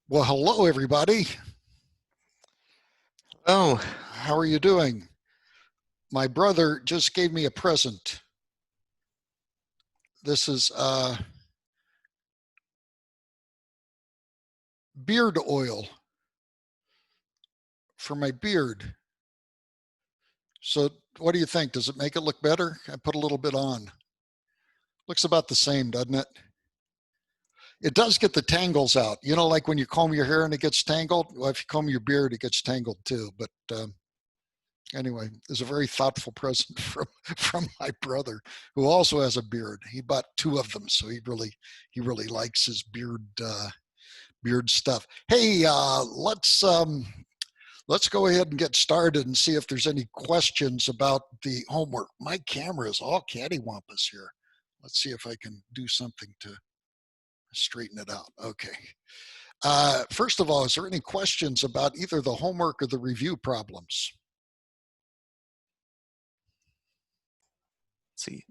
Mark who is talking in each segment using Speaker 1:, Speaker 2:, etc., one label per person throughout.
Speaker 1: Well, hello, everybody.
Speaker 2: Oh,
Speaker 1: How are you doing? My brother just gave me a present. This is beard oil for my beard. So what do you think? Does it make it look better? I put a little bit on. Looks about the same, doesn't it? It does get the tangles out. You know, like when you comb your hair and it gets tangled? Well, if you comb your beard, it gets tangled too. But anyway, it's a very thoughtful present from my brother, who also has a beard. He bought two of them, so he really likes his beard stuff. Hey, let's go ahead and get started and see if there's any questions about the homework. My camera is all cattywampus here. Let's see if I can do something to straighten it out. Okay. First of all, is there any questions about either the homework or the review problems?
Speaker 2: let's see.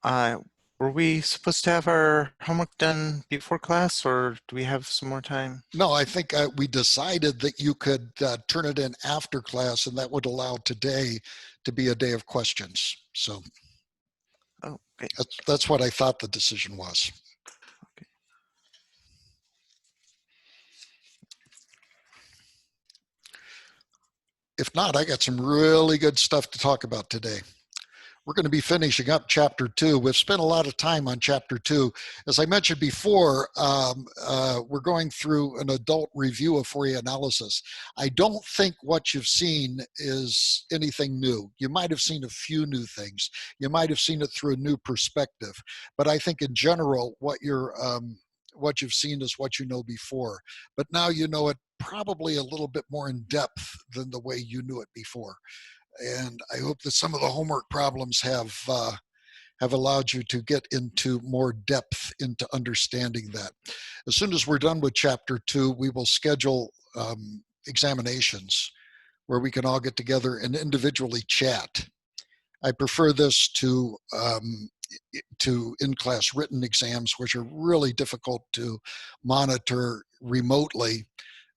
Speaker 2: Uh, were we supposed to have our homework done before class, or do we have some more time?
Speaker 1: No, I think we decided that you could turn it in after class, and that would allow today to be a day of questions. So
Speaker 2: Oh, okay.
Speaker 1: that's what I thought the decision was.
Speaker 2: Okay.
Speaker 1: If not, I got some really good stuff to talk about today. We're going to be finishing up chapter 2. We've spent a lot of time on chapter 2. As I mentioned before, we're going through an adult review of Fourier analysis. I don't think what you've seen is anything new. You might have seen a few new things. You might have seen it through a new perspective. But I think in general, what you've seen is what you know before. But now you know it probably a little bit more in depth than the way you knew it before. And I hope that some of the homework problems have allowed you to get into more depth into understanding that. As soon as we're done with chapter 2, we will schedule examinations where we can all get together and individually chat. I prefer this to in-class written exams, which are really difficult to monitor remotely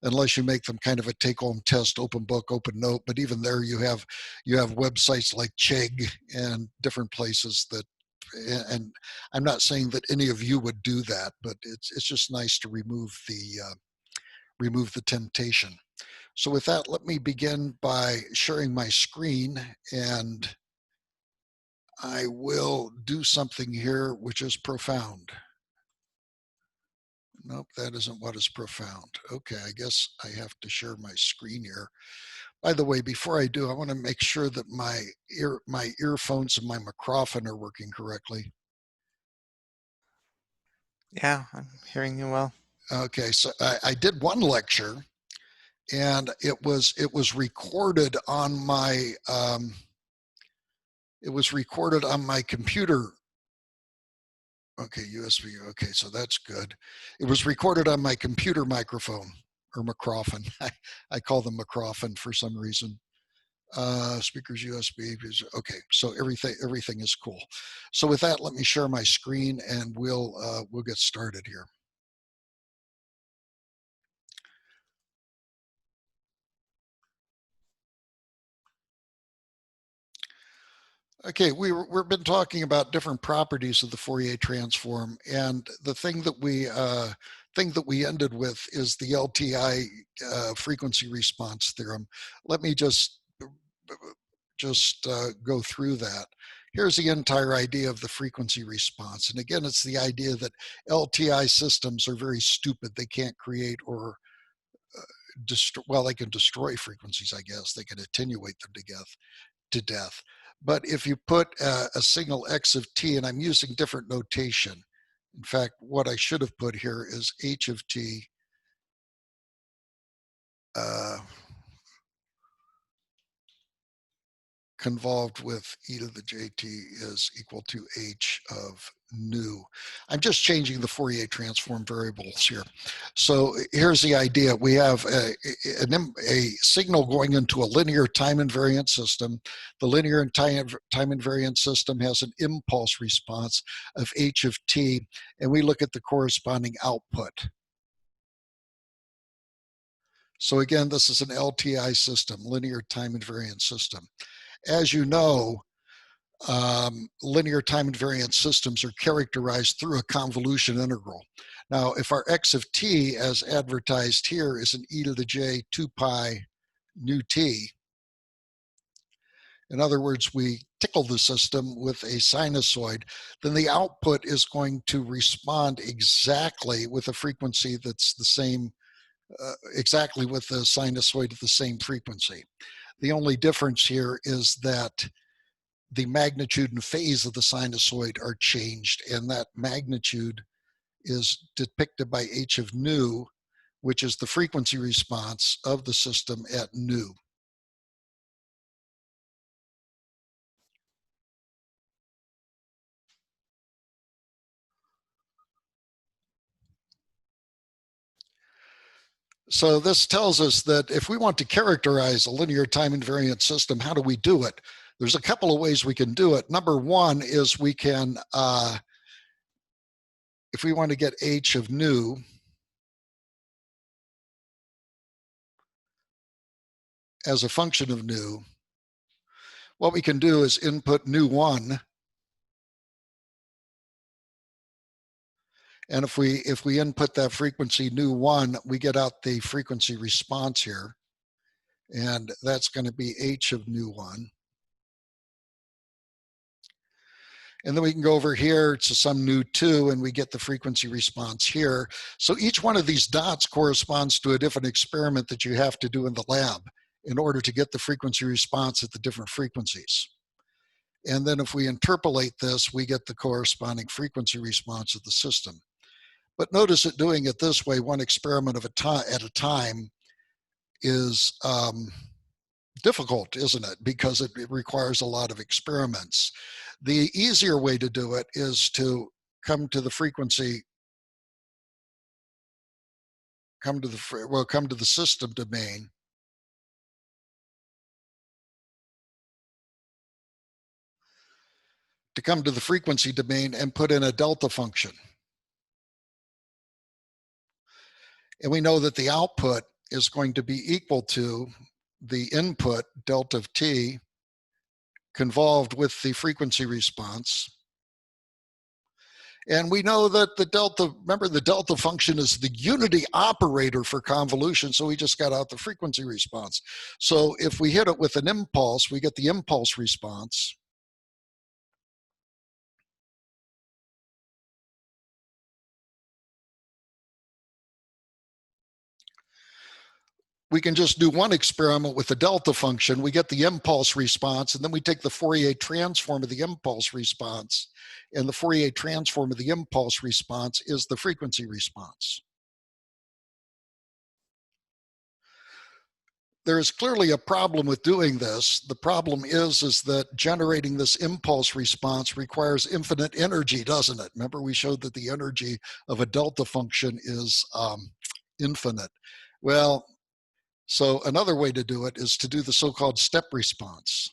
Speaker 1: unless you make them kind of a take-home test, open book, open note. But even there, you have websites like Chegg and different places that. And I'm not saying that any of you would do that, but it's just nice to remove the temptation. So with that, let me begin by sharing my screen, and I will do something here which is profound. Nope, that isn't what is profound. Okay, I guess I have to share my screen here. By the way, before I do, I want to make sure that my earphones and my microphone are working correctly.
Speaker 2: Yeah, I'm hearing you well.
Speaker 1: Okay, so I did one lecture, and it was recorded on my computer. Okay, USB. Okay, so that's good. It was recorded on my computer microphone or microphone. I call them microphone for some reason. Speakers USB. Okay, so everything is cool. So with that, let me share my screen and we'll get started here. Okay, we've been talking about different properties of the Fourier transform, and the thing that we ended with is the LTI frequency response theorem. Let me just go through that. Here's the entire idea of the frequency response, and again, it's the idea that LTI systems are very stupid. They can't create or well, they can destroy frequencies. I guess they can attenuate them to death. But if you put a signal x of t, and I'm using different notation. In fact, what I should have put here is h of t convolved with e to the jt is equal to h of nu. I'm just changing the Fourier transform variables here. So here's the idea. We have a signal going into a linear time invariant system. The linear time invariant system has an impulse response of h of t, and we look at the corresponding output. So again, this is an LTI system, linear time invariant system. As you know, linear time invariant systems are characterized through a convolution integral. Now, if our x of t, as advertised here, is an e to the j 2 pi nu t, in other words, we tickle the system with a sinusoid, then the output is going to respond exactly with a frequency that's the same, exactly with the sinusoid of the same frequency. The only difference here is that the magnitude and phase of the sinusoid are changed, and that magnitude is depicted by h of nu, which is the frequency response of the system at nu. So this tells us that if we want to characterize a linear time invariant system, how do we do it? There's a couple of ways we can do it. Number one is we can, if we want to get h of nu, as a function of nu, what we can do is input nu1. And if we input that frequency nu1, we get out the frequency response here. And that's going to be h of nu1. And then we can go over here to some nu2, and we get the frequency response here. So each one of these dots corresponds to a different experiment that you have to do in the lab in order to get the frequency response at the different frequencies. And then if we interpolate this, we get the corresponding frequency response of the system. But notice that doing it this way, one experiment at a time, is difficult, isn't it? Because it requires a lot of experiments. The easier way to do it is to come to the frequency, come to the system domain, to come to the frequency domain and put in a delta function. And we know that the output is going to be equal to the input, delta of t, convolved with the frequency response. And we know that the delta, remember the delta function is the unity operator for convolution, so we just got out the frequency response. So if we hit it with an impulse, we get the impulse response. We can just do one experiment with the delta function. We get the impulse response, and then we take the Fourier transform of the impulse response. And the Fourier transform of the impulse response is the frequency response. There is clearly a problem with doing this. The problem is that generating this impulse response requires infinite energy, doesn't it? Remember, we showed that the energy of a delta function is infinite. Well, so another way to do it is to do the so-called step response.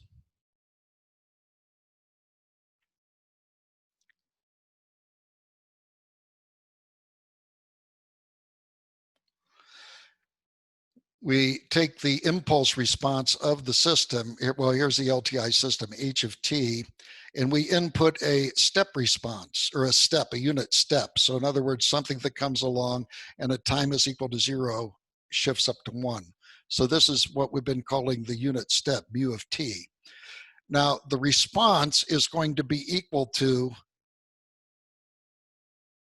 Speaker 1: We take the impulse response of the system. Well, here's the LTI system, h of t, and we input a step response, or a unit step. So in other words, something that comes along and at time is equal to 0 shifts up to 1. So this is what we've been calling the unit step, mu of t. Now, the response is going to be equal to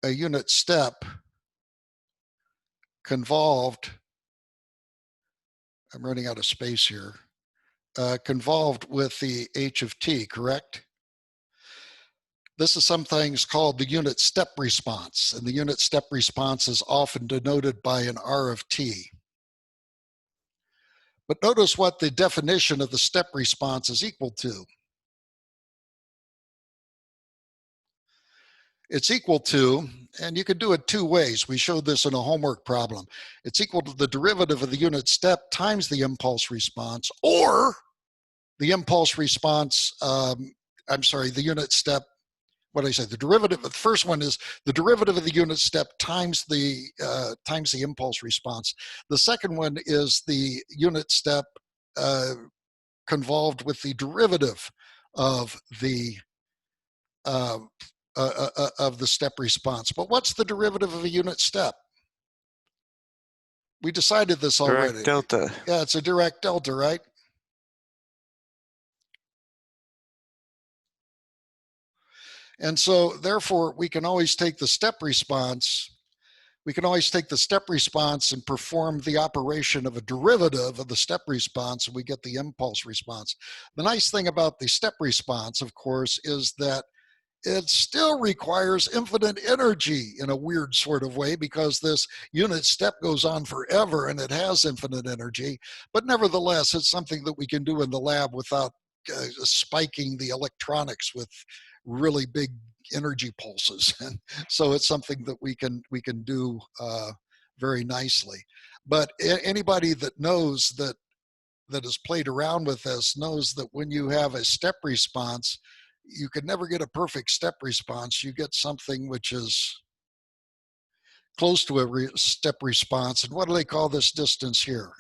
Speaker 1: a unit step convolved, I'm running out of space here, convolved with the h of t, correct? This is sometimes called the unit step response, and the unit step response is often denoted by an r of t. But notice what the definition of the step response is equal to. It's equal to, and you can do it two ways. We showed this in a homework problem. It's equal to the derivative of the unit step times the impulse response, or the impulse response, the unit step, what did I say? The derivative, the first one is the derivative of the unit step times the impulse response. The second one is the unit step convolved with the derivative of the step response. But what's the derivative of a unit step? We decided this already.
Speaker 2: Direct delta.
Speaker 1: Yeah, it's a direct delta, right? And so therefore we can always take the step response. We can always take the step response and perform the operation of a derivative of the step response, and we get the impulse response. The nice thing about the step response, of course, is that it still requires infinite energy in a weird sort of way, because this unit step goes on forever and it has infinite energy. But nevertheless, it's something that we can do in the lab without spiking the electronics with really big energy pulses. And so it's something that we can do very nicely. But anybody that knows that has played around with this knows that when you have a step response, you can never get a perfect step response. You get something which is close to a step response. And what do they call this distance here?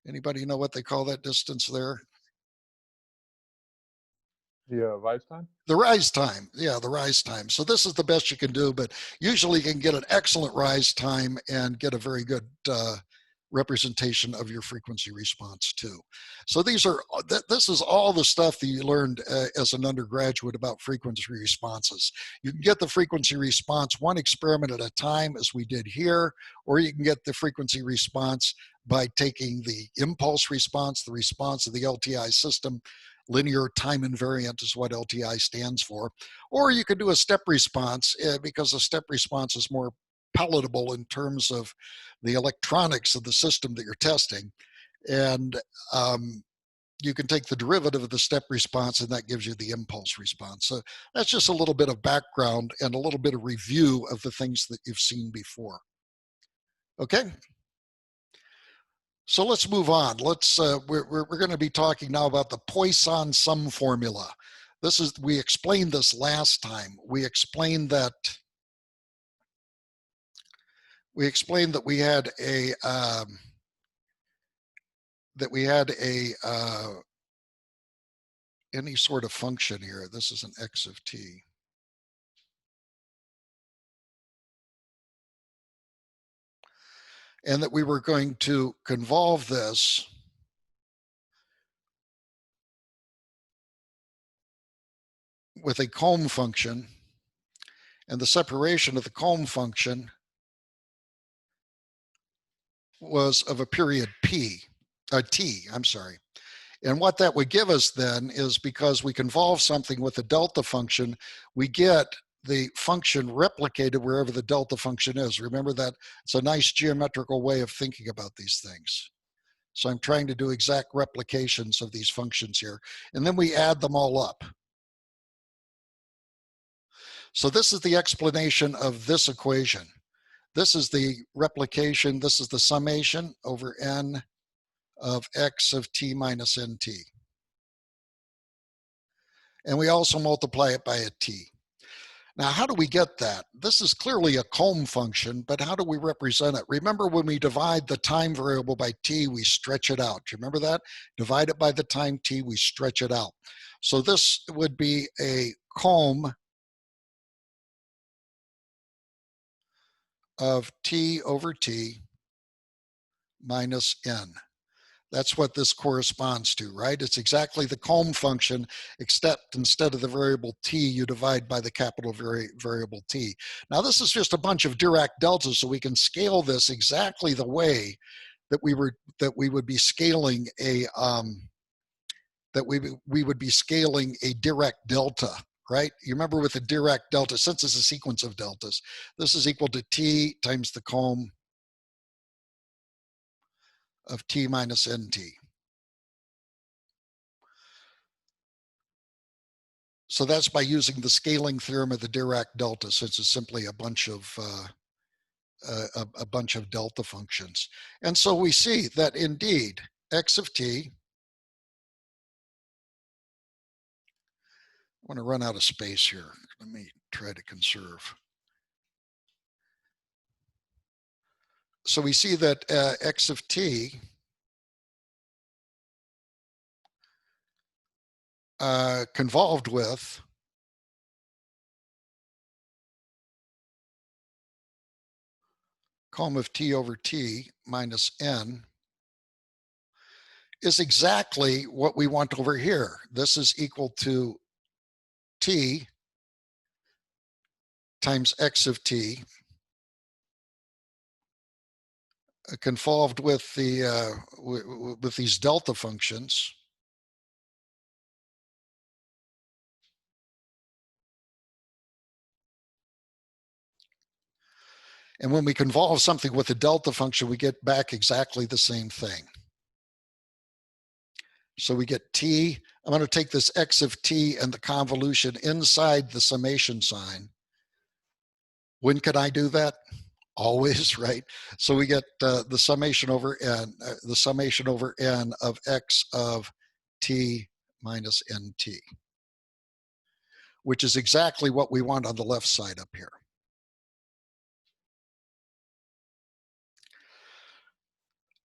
Speaker 1: Anybody know what they call that distance there?
Speaker 3: The rise time?
Speaker 1: The rise time. Yeah, the rise time. So this is the best you can do, but usually you can get an excellent rise time and get a very good representation of your frequency response too. So these are, this is all the stuff that you learned as an undergraduate about frequency responses. You can get the frequency response one experiment at a time, as we did here, or you can get the frequency response by taking the impulse response, the response of the LTI system. Linear time invariant is what LTI stands for. Or you could do a step response because a step response is more palatable in terms of the electronics of the system that you're testing. And you can take the derivative of the step response, and that gives you the impulse response. So that's just a little bit of background and a little bit of review of the things that you've seen before. Okay. So let's move on. Let's we're going to be talking now about the Poisson Sum Formula. This is, we explained this last time. We explained that we had a any sort of function here. This is an x of t. And that we were going to convolve this with a comb function, and the separation of the comb function was of a period t, I'm sorry. And what that would give us then is, because we convolve something with a delta function, we get the function replicated wherever the delta function is. Remember that? It's a nice geometrical way of thinking about these things. So I'm trying to do exact replications of these functions here. And then we add them all up. So this is the explanation of this equation. This is the replication. This is the summation over n of x of t minus nt. And we also multiply it by a t. Now, how do we get that? This is clearly a comb function, but how do we represent it? Remember, when we divide the time variable by t, we stretch it out. Do you remember that? Divide it by the time t, we stretch it out. So this would be a comb of t over t minus n. That's what this corresponds to, right? It's exactly the comb function, except instead of the variable t, you divide by the capital variable T. Now, this is just a bunch of Dirac deltas, so we can scale this exactly the way that we would be scaling a we would be scaling a Dirac delta, right? You remember with the Dirac delta, since it's a sequence of deltas, this is equal to t times the comb of t minus nt. So that's by using the scaling theorem of the Dirac delta, since it's simply a bunch of delta functions. And so we see that indeed x of t, want to run out of space here. Let me try to conserve. So we see that x of t convolved with com of t over t minus n is exactly what we want over here. This is equal to t times x of t convolved with the with these delta functions. And when we convolve something with a delta function, we get back exactly the same thing. So we get t. I'm going to take this x of t and the convolution inside the summation sign. When can I do that? Always, right? So we get the summation over n of x of t minus nt, which is exactly what we want on the left side up here.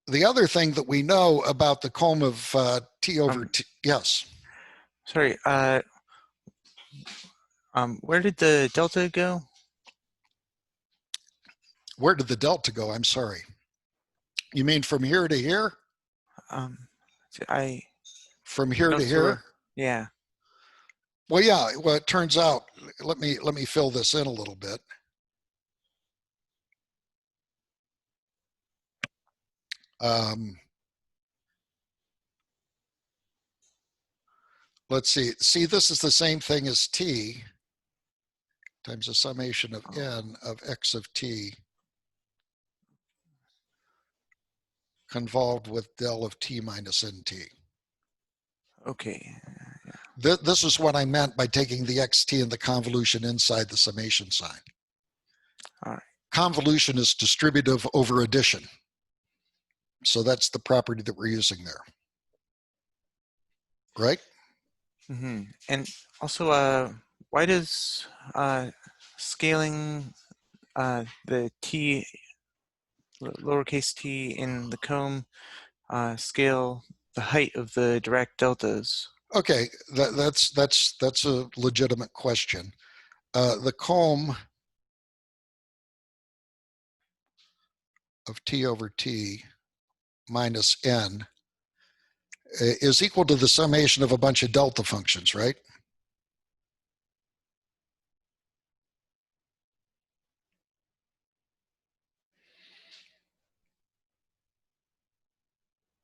Speaker 1: The other thing that we know about the com of t over t, yes.
Speaker 2: Sorry, where did the delta go?
Speaker 1: Where did the delta go? I'm sorry. You mean from here to here? From here to here?
Speaker 2: Yeah.
Speaker 1: Well, yeah. Well, it turns out. Let me fill this in a little bit. Let's see. See, this is the same thing as t times the summation of n of x of t convolved with del of t minus nt.
Speaker 2: Okay.
Speaker 1: This is what I meant by taking the xt and the convolution inside the summation sign.
Speaker 2: All right.
Speaker 1: Convolution is distributive over addition. So that's the property that we're using there. Right?
Speaker 2: Mm-hmm. And also, why does scaling the t, lowercase t in the comb scale the height of the direct deltas?
Speaker 1: Okay, that's a legitimate question. The comb of t over t minus n is equal to the summation of a bunch of delta functions, right?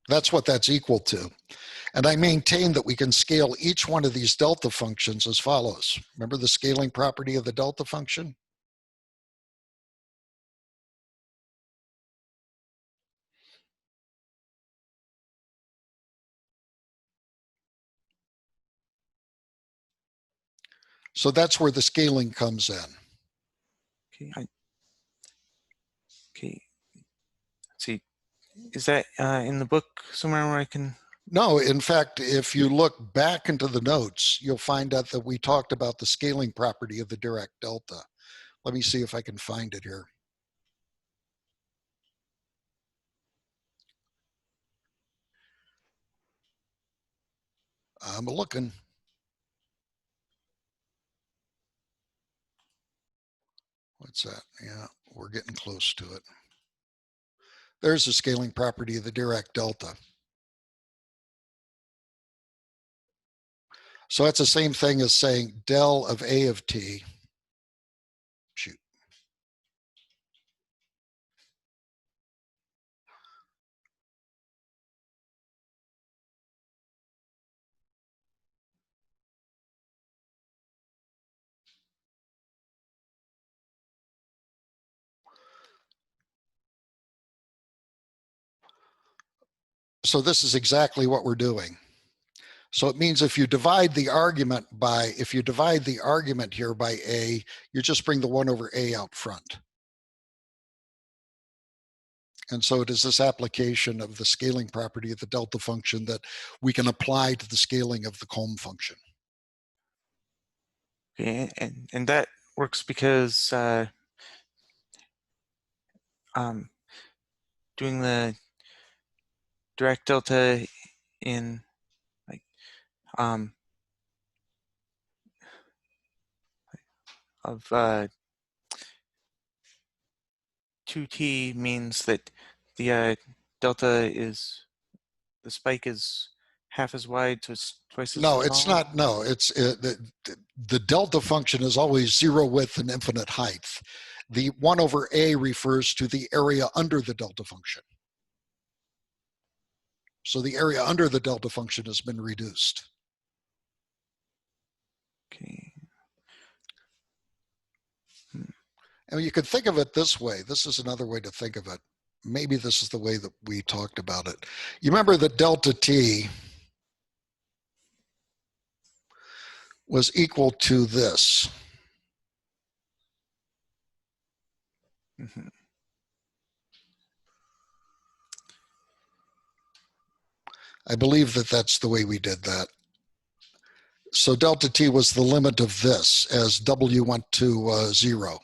Speaker 1: That's what that's equal to. And I maintain that we can scale each one of these delta functions as follows. Remember the scaling property of the delta function? So that's where the scaling comes in.
Speaker 2: Okay. Okay. Let's see. Is that in the book somewhere where I can?
Speaker 1: No, in fact, if you look back into the notes, you'll find out that we talked about the scaling property of the direct delta. Let me see if I can find it here. I'm looking. What's that? Yeah, we're getting close to it. There's the scaling property of the direct delta. So that's the same thing as saying del of A of t. Shoot. So this is exactly what we're doing. So it means if you divide the argument here by A, you just bring the 1 over A out front. And so it is this application of the scaling property of the delta function that we can apply to the scaling of the comb function.
Speaker 2: Okay, and that works because doing the direct delta in like of 2t means that the delta is, the spike is half as wide, so it's twice as
Speaker 1: No,
Speaker 2: tall?
Speaker 1: it's not. No, the delta function is always zero width and infinite height. The 1 over a refers to the area under the delta function. So the area under the delta function has been reduced.
Speaker 2: Okay.
Speaker 1: And you could think of it this way. This is another way to think of it. Maybe this is the way that we talked about it. You remember that delta t was equal to this.
Speaker 2: Mm-hmm.
Speaker 1: I believe that that's the way we did that. So delta t was the limit of this as w went to 0.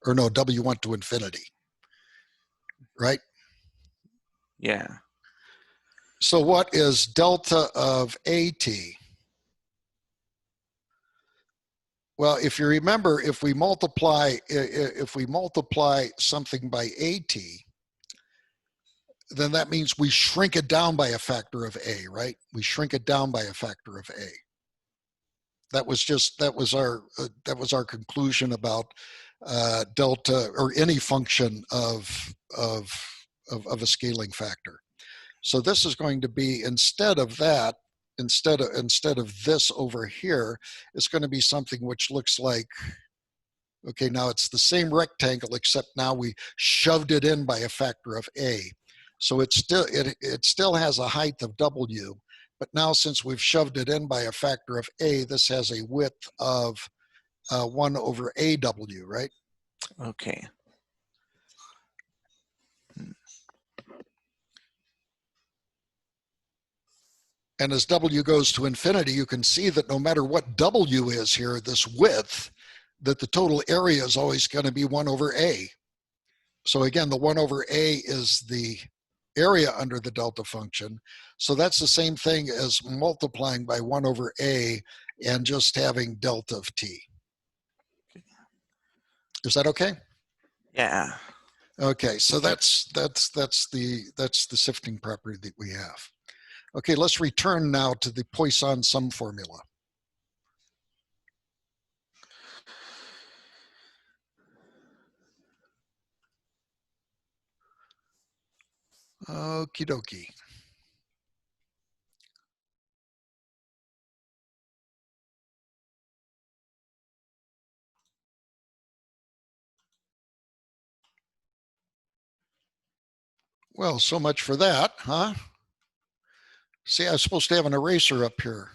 Speaker 1: Or no, w went to infinity. Right?
Speaker 2: Yeah.
Speaker 1: So what is delta of at? Well, if you remember, if we multiply something by at, then that means we shrink it down by a factor of a, right? We shrink it down by a factor of a. That was our conclusion about delta, or any function of a scaling factor. So this is going to be, instead of that, instead of this over here, it's going to be something which looks like, okay, now it's the same rectangle, except now we shoved it in by a factor of a. So it still has a height of w, but now since we've shoved it in by a factor of a, this has a width of 1 over aw, right?
Speaker 2: Okay.
Speaker 1: And as w goes to infinity, you can see that no matter what w is here, this width, that the total area is always going to be 1 over a. So again, the 1 over a is the area under the delta function. So that's the same thing as multiplying by 1 over a and just having delta of t. Is that okay?
Speaker 2: Yeah.
Speaker 1: Okay, so that's the sifting property that we have. Okay, let's return now to the Poisson Sum Formula. Okie dokie. Well, so much for that, huh? See, I was supposed to have an eraser up here,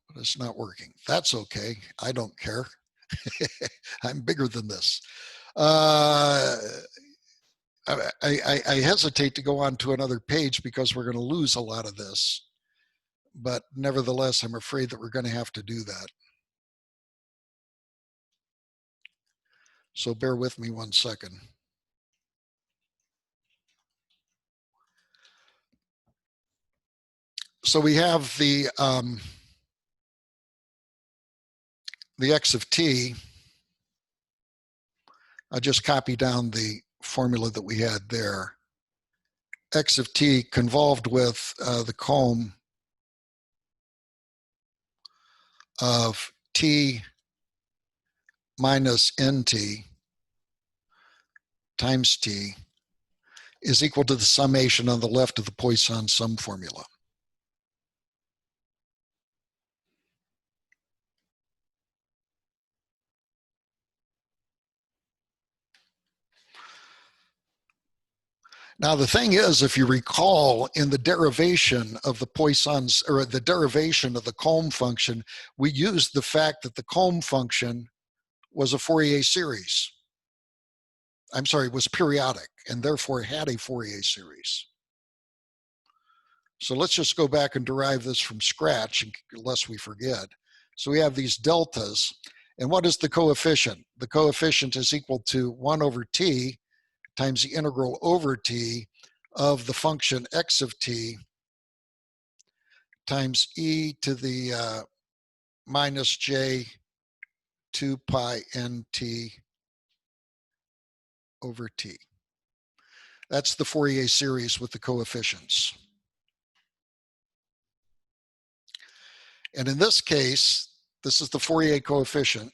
Speaker 1: but it's not working. That's okay. I don't care. I'm bigger than this. I hesitate to go on to another page because we're going to lose a lot of this. But nevertheless, I'm afraid that we're going to have to do that. So bear with me 1 second. So we have the x of t. I just copy down the formula that we had there. X of t convolved with the comb of t minus nt times t is equal to the summation on the left of the Poisson sum formula. Now, the thing is, if you recall, in the derivation of the Poisson's, or the derivation of the comb function, we used the fact that the comb function was a Fourier series. I'm sorry, was periodic, and therefore had a Fourier series. So let's just go back and derive this from scratch, lest we forget. So we have these deltas. And what is the coefficient? The coefficient is equal to 1 over t times the integral over t of the function x of t times e to the minus j 2 pi nt over t. That's the Fourier series with the coefficients. And in this case, this is the Fourier coefficient.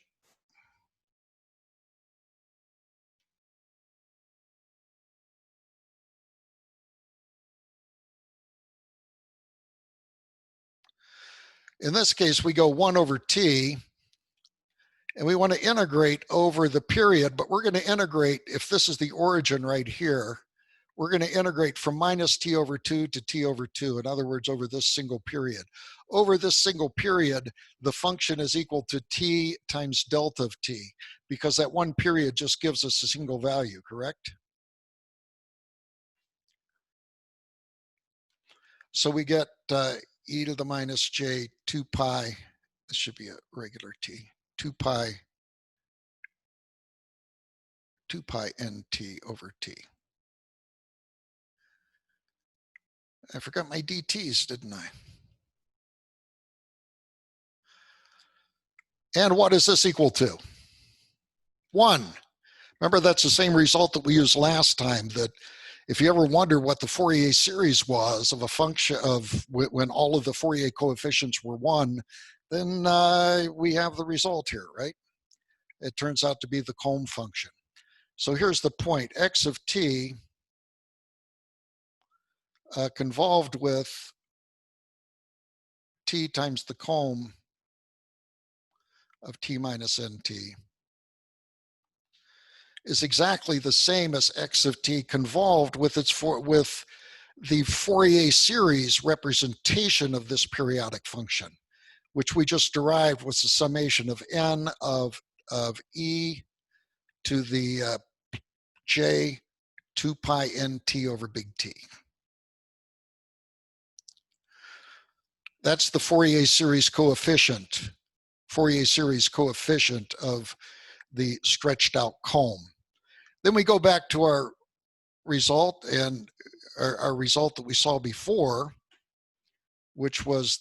Speaker 1: In this case, we go 1 over t, and we want to integrate over the period, but we're going to integrate, if this is the origin right here, we're going to integrate from minus t over 2 to t over 2. In other words, over this single period. Over this single period, the function is equal to t times delta of t, because that one period just gives us a single value, correct? So we get e to the minus j 2 pi, this should be a regular t, 2 pi nt over t. I forgot my dt's, didn't I? And what is this equal to? 1. Remember, that's the same result that we used last time, that if you ever wonder what the Fourier series was of a function of when all of the Fourier coefficients were 1, then we have the result here, right? It turns out to be the Coulomb function. So here's the point. X of t convolved with t times the Coulomb of t minus nt is exactly the same as x of t convolved with the Fourier series representation of this periodic function, which we just derived was the summation of n of e to the j 2 pi nt over big T. That's the Fourier series coefficient of the stretched out Coulomb. Then we go back to our result, and our result that we saw before, which was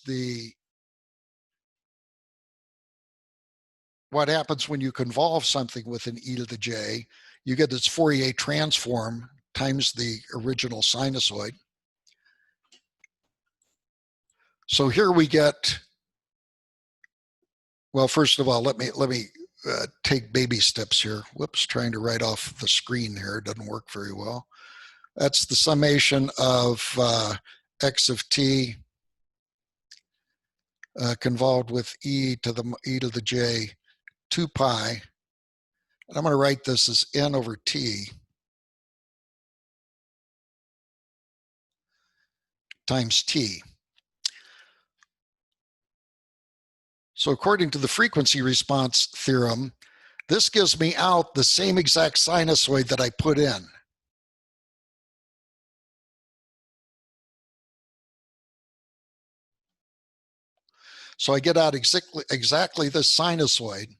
Speaker 1: what happens when you convolve something with an e to the j. You get its Fourier transform times the original sinusoid. So here we get, well, first of all, let me take baby steps here. Whoops, trying to write off the screen here. It doesn't work very well. That's the summation of x of t convolved with e to the j 2 pi. And I'm going to write this as n over t times t. So according to the frequency response theorem, this gives me out the same exact sinusoid that I put in. So I get out exactly this sinusoid,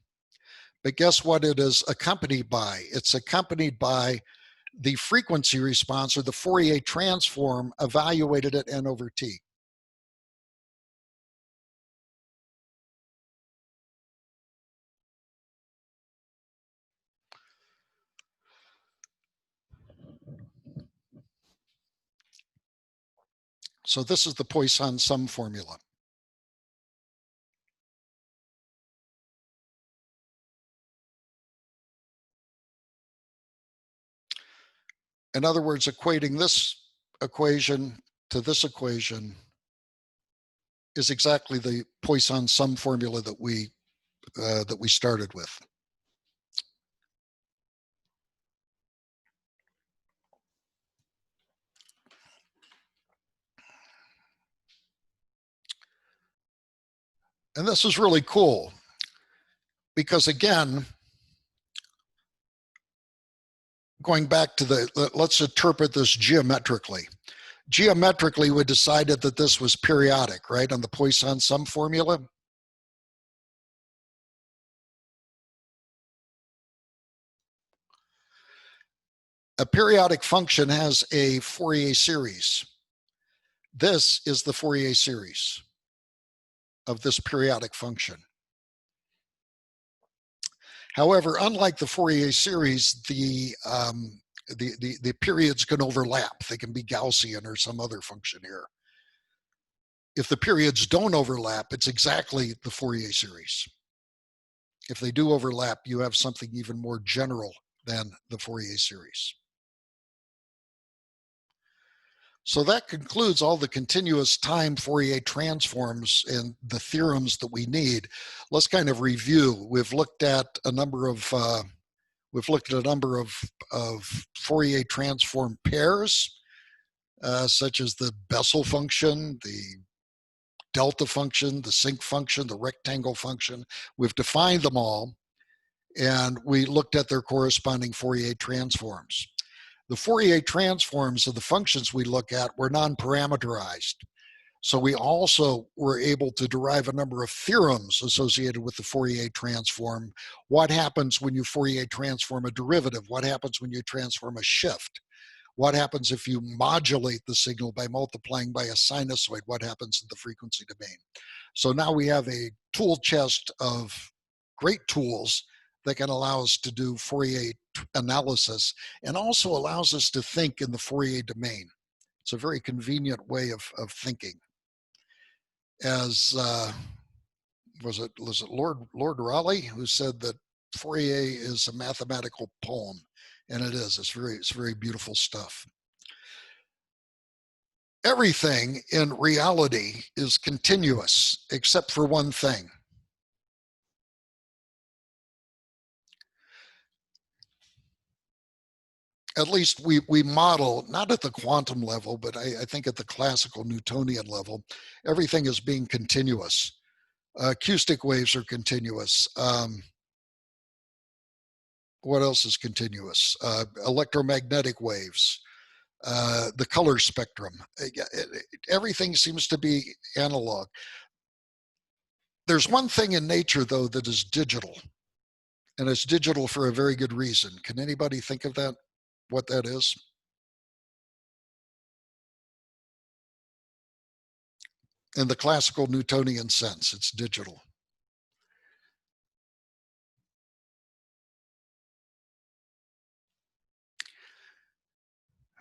Speaker 1: but guess what it is accompanied by? It's accompanied by the frequency response, or the Fourier transform evaluated at n over t. So this is the Poisson Sum Formula. In other words, equating this equation to this equation is exactly the Poisson Sum Formula that we started with. And this is really cool because, again, going back to let's interpret this geometrically. Geometrically, we decided that this was periodic, right, on the Poisson Sum Formula. A periodic function has a Fourier series. This is the Fourier series of this periodic function. However, unlike the Fourier series, the periods can overlap. They can be Gaussian or some other function here. If the periods don't overlap, it's exactly the Fourier series. If they do overlap, you have something even more general than the Fourier series. So that concludes all the continuous time Fourier transforms and the theorems that we need. Let's kind of review. We've looked at a number of Fourier transform pairs, such as the Bessel function, the delta function, the sinc function, the rectangle function. We've defined them all, and we looked at their corresponding Fourier transforms. The Fourier transforms of the functions we look at were non-parameterized. So we also were able to derive a number of theorems associated with the Fourier transform. What happens when you Fourier transform a derivative? What happens when you transform a shift? What happens if you modulate the signal by multiplying by a sinusoid? What happens in the frequency domain? So now we have a tool chest of great tools that can allow us to do Fourier analysis and also allows us to think in the Fourier domain. It's a very convenient way of thinking. As was it Lord Raleigh who said that Fourier is a mathematical poem, and it is. It's very beautiful stuff. Everything in reality is continuous except for one thing. At least we model, not at the quantum level, but I think at the classical Newtonian level, everything is being continuous. Acoustic waves are continuous. What else is continuous? Electromagnetic waves, the color spectrum. Everything seems to be analog. There's one thing in nature, though, that is digital, and it's digital for a very good reason. Can anybody think of that? What that is? In the classical Newtonian sense, it's digital.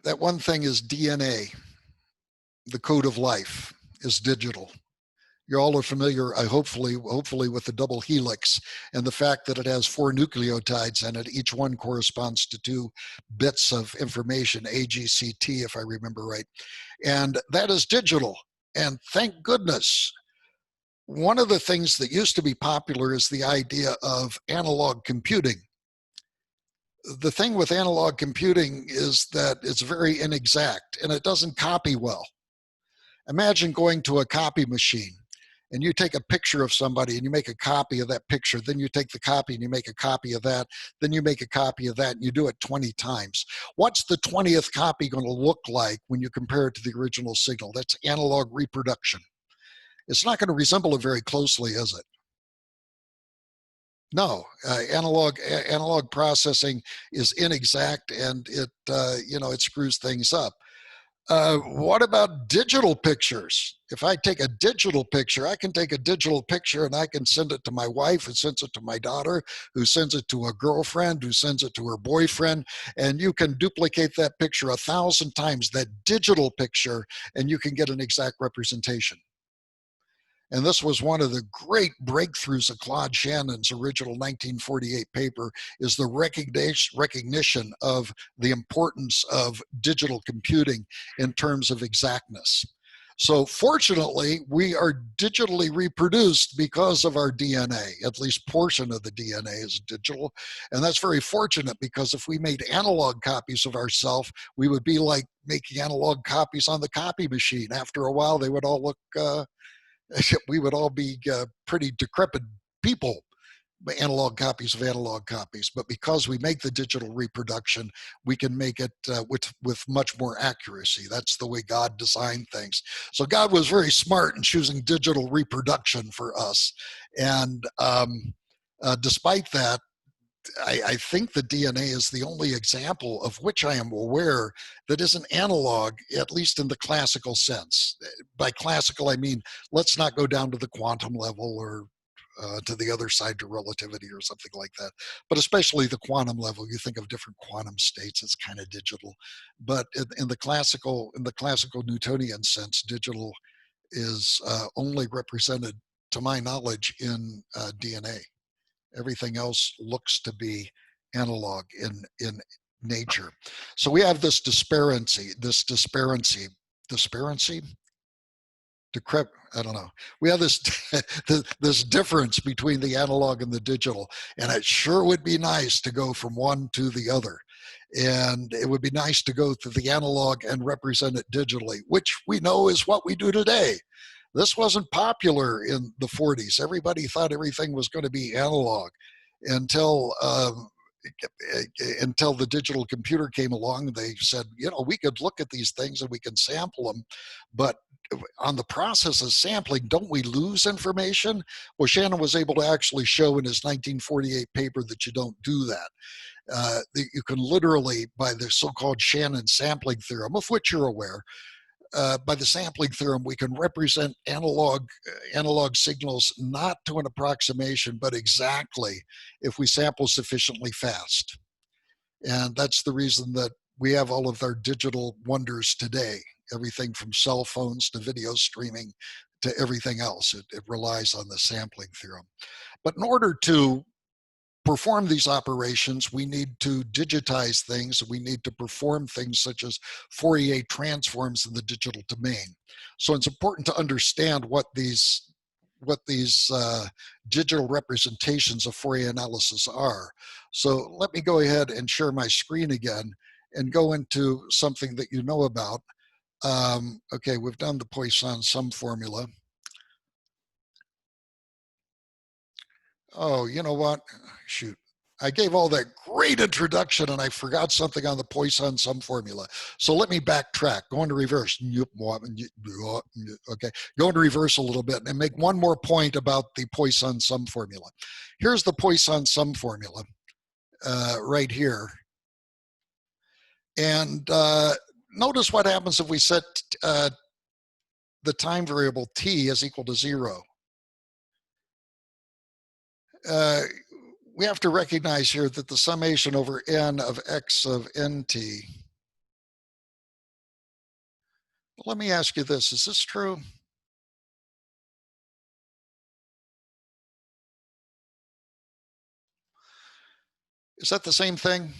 Speaker 1: That one thing is DNA. The code of life is digital. You all are familiar, hopefully, with the double helix and the fact that it has 4 nucleotides in it. Each one corresponds to 2 bits of information, A, G, C, T, if I remember right. And that is digital. And thank goodness. One of the things that used to be popular is the idea of analog computing. The thing with analog computing is that it's very inexact and it doesn't copy well. Imagine going to a copy machine and you take a picture of somebody and you make a copy of that picture, then you take the copy and you make a copy of that, then you make a copy of that, and you do it 20 times. What's the 20th copy going to look like when you compare it to the original signal? That's analog reproduction. It's not going to resemble it very closely, is it? No, analog processing is inexact, and it screws things up. What about digital pictures? If I take a digital picture, I can take a digital picture and I can send it to my wife, who sends it to my daughter, who sends it to a girlfriend, who sends it to her boyfriend, and you can duplicate that picture 1,000 times, that digital picture, and you can get an exact representation. And this was one of the great breakthroughs of Claude Shannon's original 1948 paper, is the recognition of the importance of digital computing in terms of exactness. So fortunately, we are digitally reproduced because of our DNA. At least portion of the DNA is digital. And that's very fortunate, because if we made analog copies of ourselves, we would be like making analog copies on the copy machine. After a while, they would all look we would all be pretty decrepit people, analog copies of analog copies. But because we make the digital reproduction, we can make it with much more accuracy. That's the way God designed things. So God was very smart in choosing digital reproduction for us. And despite that, I think the DNA is the only example of which I am aware that is an analog, at least in the classical sense. By classical, I mean, let's not go down to the quantum level or to the other side to relativity or something like that. But especially the quantum level, you think of different quantum states, it's kind of digital. But in the classical Newtonian sense, digital is only represented, to my knowledge, in DNA. Everything else looks to be analog in nature. So we have this disparity, I don't know. We have this this difference between the analog and the digital, and it sure would be nice to go from one to the other. And it would be nice to go to the analog and represent it digitally, which we know is what we do today. This wasn't popular in the 40s. Everybody thought everything was going to be analog until the digital computer came along. They said, you know, we could look at these things and we can sample them, but on the process of sampling, don't we lose information? Well, Shannon was able to actually show in his 1948 paper that you don't do that. That you can literally, by the so-called Shannon sampling theorem, of which you're aware, by the sampling theorem, we can represent analog signals not to an approximation, but exactly if we sample sufficiently fast. And that's the reason that we have all of our digital wonders today. Everything from cell phones to video streaming to everything else. It relies on the sampling theorem. But in order to perform these operations, we need to digitize things. We need to perform things such as Fourier transforms in the digital domain. So it's important to understand what these digital representations of Fourier analysis are. So let me go ahead and share my screen again and go into something that you know about. Okay, we've done the Poisson Sum Formula. Oh, you know what? Shoot. I gave all that great introduction and I forgot something on the Poisson Sum Formula. So let me backtrack, go into reverse. Okay, go into reverse a little bit and make one more point about the Poisson Sum Formula. Here's the Poisson Sum Formula right here. And notice what happens if we set the time variable t is equal to 0. We have to recognize here that the summation over n of x of nt. Let me ask you this, is this true? Is that the same thing?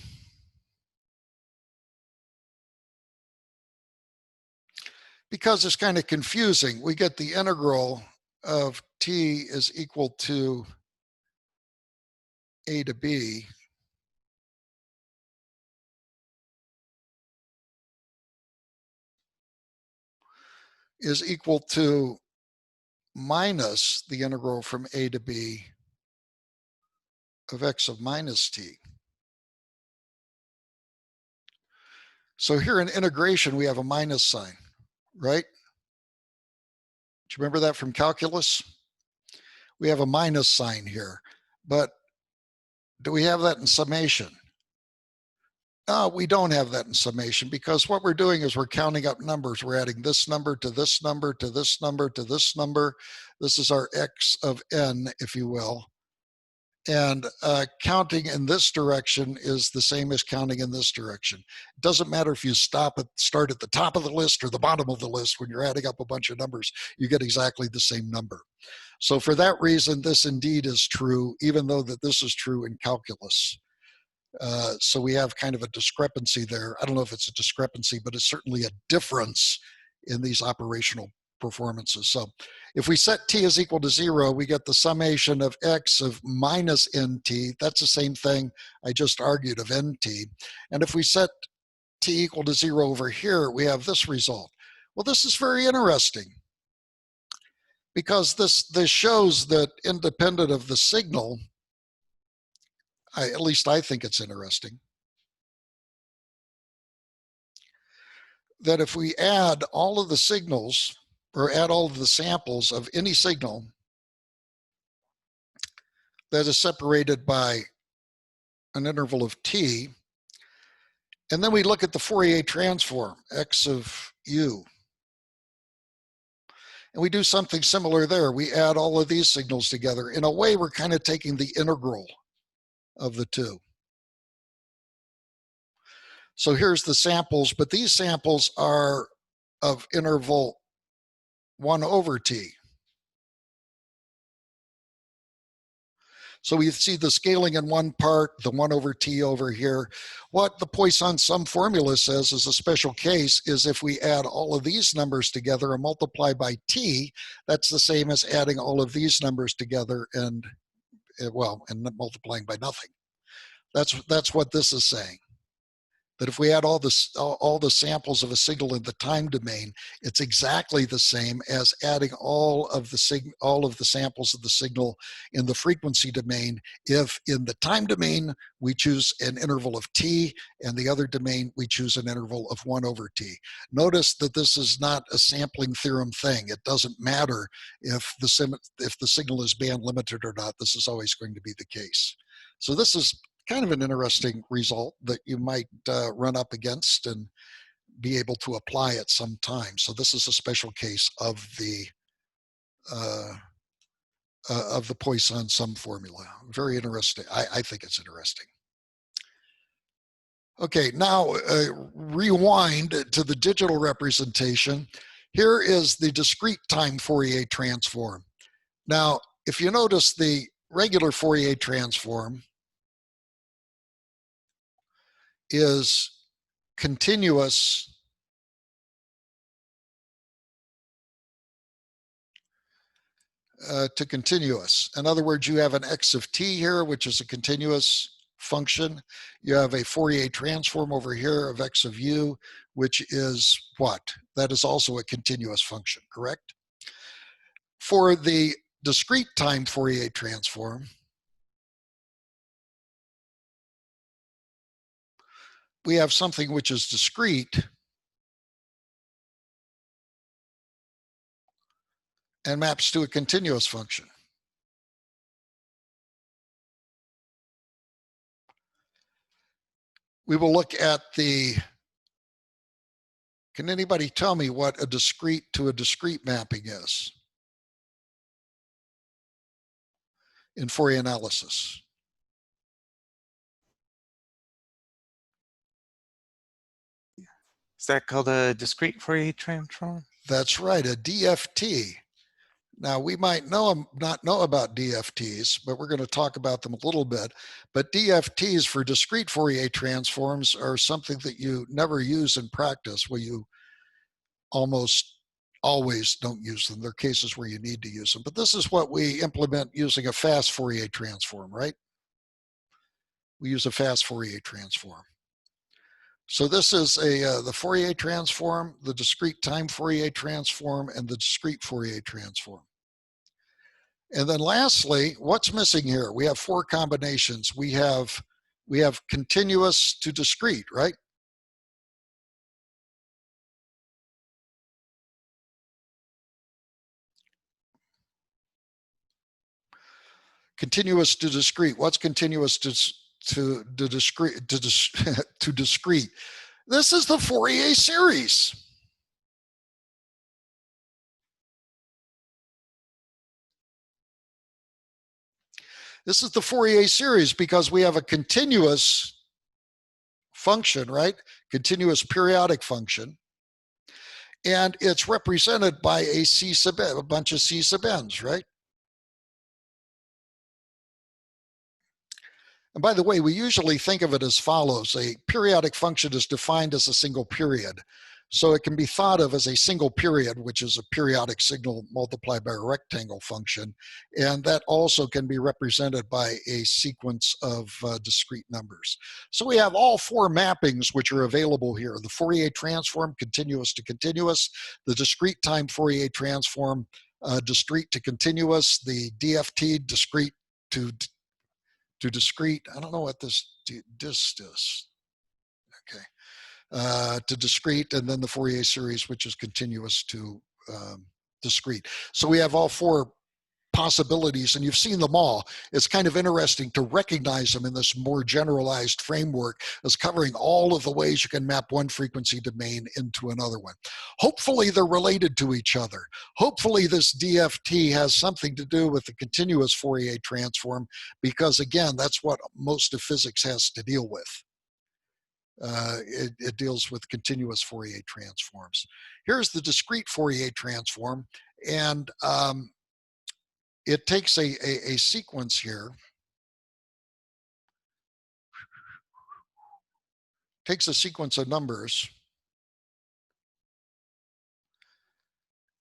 Speaker 1: Because it's kind of confusing. We get the integral of t is equal to a to b is equal to minus the integral from a to b of x of minus t. So here in integration, we have a minus sign, right? Do you remember that from calculus? We have a minus sign here, but do we have that in summation? No, we don't have that in summation because what we're doing is we're counting up numbers. We're adding this number to this number to this number to this number. This is our x of n, if you will. And counting in this direction is the same as counting in this direction. It doesn't matter if you start at the top of the list or the bottom of the list. When you're adding up a bunch of numbers, you get exactly the same number. So for that reason, this indeed is true, even though that this is true in calculus. So we have kind of a discrepancy there. I don't know if it's a discrepancy, but it's certainly a difference in these operational performances. So if we set t is equal to 0, we get the summation of x of minus nt. That's the same thing I just argued of nt. And if we set t equal to 0 over here, we have this result. Well, this is very interesting because this shows that independent of the signal, at least I think it's interesting, that if we add all of the signals or add all of the samples of any signal that is separated by an interval of t, and then we look at the Fourier transform, x of u. And we do something similar there. We add all of these signals together. In a way, we're kind of taking the integral of the two. So here's the samples, but these samples are of interval 1 over t. So we see the scaling in one part, the 1 over t over here. What the Poisson Sum Formula says is a special case is if we add all of these numbers together and multiply by t, that's the same as adding all of these numbers together and, well, and multiplying by nothing. That's what this is saying. That if we add all the samples of a signal in the time domain, it's exactly the same as adding all of the samples of the signal in the frequency domain. If in the time domain we choose an interval of t, and the other domain we choose an interval of 1 over t. Notice that this is not a sampling theorem thing. It doesn't matter if the signal is band limited or not. This is always going to be the case. So this is kind of an interesting result that you might run up against and be able to apply at some time. So this is a special case of the Poisson Sum Formula. Very interesting. I think it's interesting. Okay, now rewind to the digital representation. Here is the discrete time Fourier transform. Now, if you notice the regular Fourier transform is continuous to continuous. In other words, you have an x of t here, which is a continuous function. You have a Fourier transform over here of x of u, which is what? That is also a continuous function, correct? For the discrete time Fourier transform, we have something which is discrete and maps to a continuous function. We will look at the, can anybody tell me what a discrete to a discrete mapping is in Fourier analysis?
Speaker 2: Is that called a discrete Fourier transform?
Speaker 1: That's right, a DFT. Now, we might not know about DFTs, but we're going to talk about them a little bit. But DFTs for discrete Fourier transforms are something that you never use in practice. Well, you almost always don't use them. There are cases where you need to use them. But this is what we implement using a fast Fourier transform, right? We use a fast Fourier transform. So this is the Fourier transform, the discrete time Fourier transform, and the discrete Fourier transform. And then lastly, what's missing here? We have 4 combinations. We have continuous to discrete, right? Continuous to discrete. What's continuous to discrete? To discrete. This is the Fourier series. This is the Fourier series because we have a continuous function, right? Continuous periodic function. And it's represented by a C sub n, a bunch of C sub n's, right? And by the way, we usually think of it as follows. A periodic function is defined as a single period. So it can be thought of as a single period, which is a periodic signal multiplied by a rectangle function. And that also can be represented by a sequence of discrete numbers. So we have all 4 mappings which are available here. The Fourier transform, continuous to continuous, the discrete time Fourier transform, discrete to continuous, the DFT, discrete to discrete. I don't know what this is. Okay. To discrete, and then the Fourier series, which is continuous to discrete. So we have all 4 possibilities, and you've seen them all. It's kind of interesting to recognize them in this more generalized framework as covering all of the ways you can map one frequency domain into another one. Hopefully they're related to each other. Hopefully this DFT has something to do with the continuous Fourier transform, because again, that's what most of physics has to deal with. It deals with continuous Fourier transforms. Here's the discrete Fourier transform, and it takes a sequence here, takes a sequence of numbers,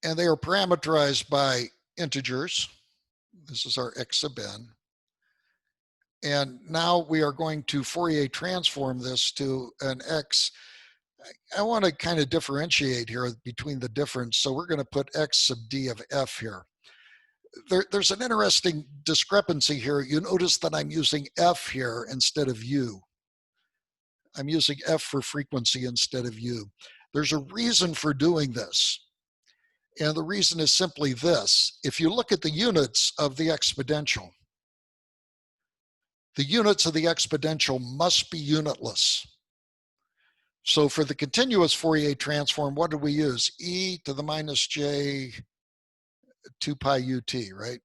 Speaker 1: and they are parameterized by integers. This is our x sub n. And now we are going to Fourier transform this to an x. I want to kind of differentiate here between the difference. So we're going to put x sub d of f here. There's an interesting discrepancy here. You notice that I'm using f here instead of u. I'm using f for frequency instead of u. There's a reason for doing this. And the reason is simply this. If you look at the units of the exponential, the units of the exponential must be unitless. So for the continuous Fourier transform, what do we use? E to the minus j 2 pi ut, right?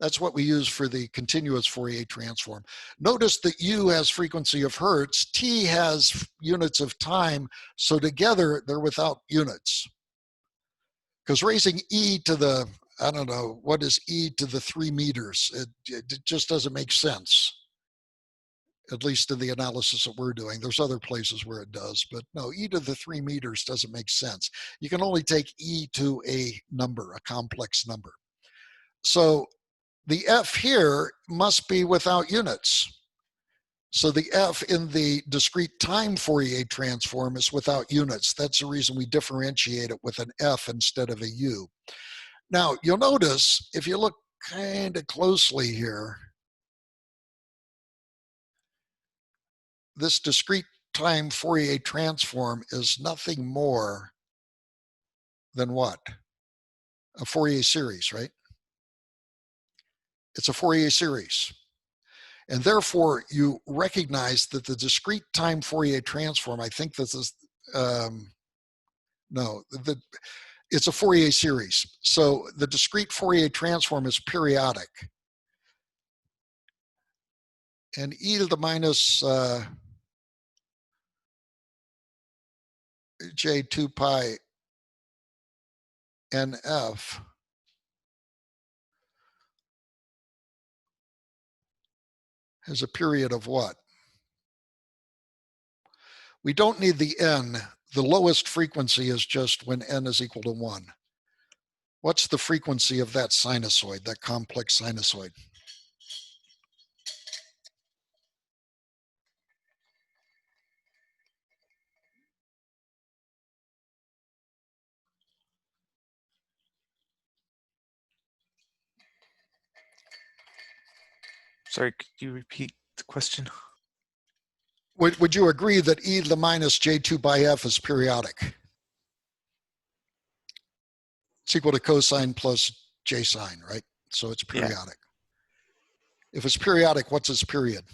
Speaker 1: That's what we use for the continuous Fourier transform. Notice that u has frequency of hertz, t has units of time, so together they're without units. Because raising e to the, I don't know, what is e to the 3 meters? It just doesn't make sense, at least in the analysis that we're doing. There's other places where it does, but no, e to the 3 meters doesn't make sense. You can only take e to a number, a complex number. So the f here must be without units. So the f in the discrete time Fourier transform is without units. That's the reason we differentiate it with an f instead of a u. Now, you'll notice, if you look kind of closely here, this discrete time Fourier transform is nothing more than what? A Fourier series, right? It's a Fourier series. And therefore, you recognize that the discrete time Fourier transform, I think this is, it's a Fourier series. So the discrete Fourier transform is periodic. And e to the minus j 2 pi nf has a period of what? We don't need the n. The lowest frequency is just when n is equal to 1. What's the frequency of that sinusoid, that complex sinusoid?
Speaker 2: Sorry, could you repeat the question?
Speaker 1: Would you agree that e to the minus j2 by f is periodic? It's equal to cosine plus j sine, right? So it's periodic. Yeah. If it's periodic, what's its period?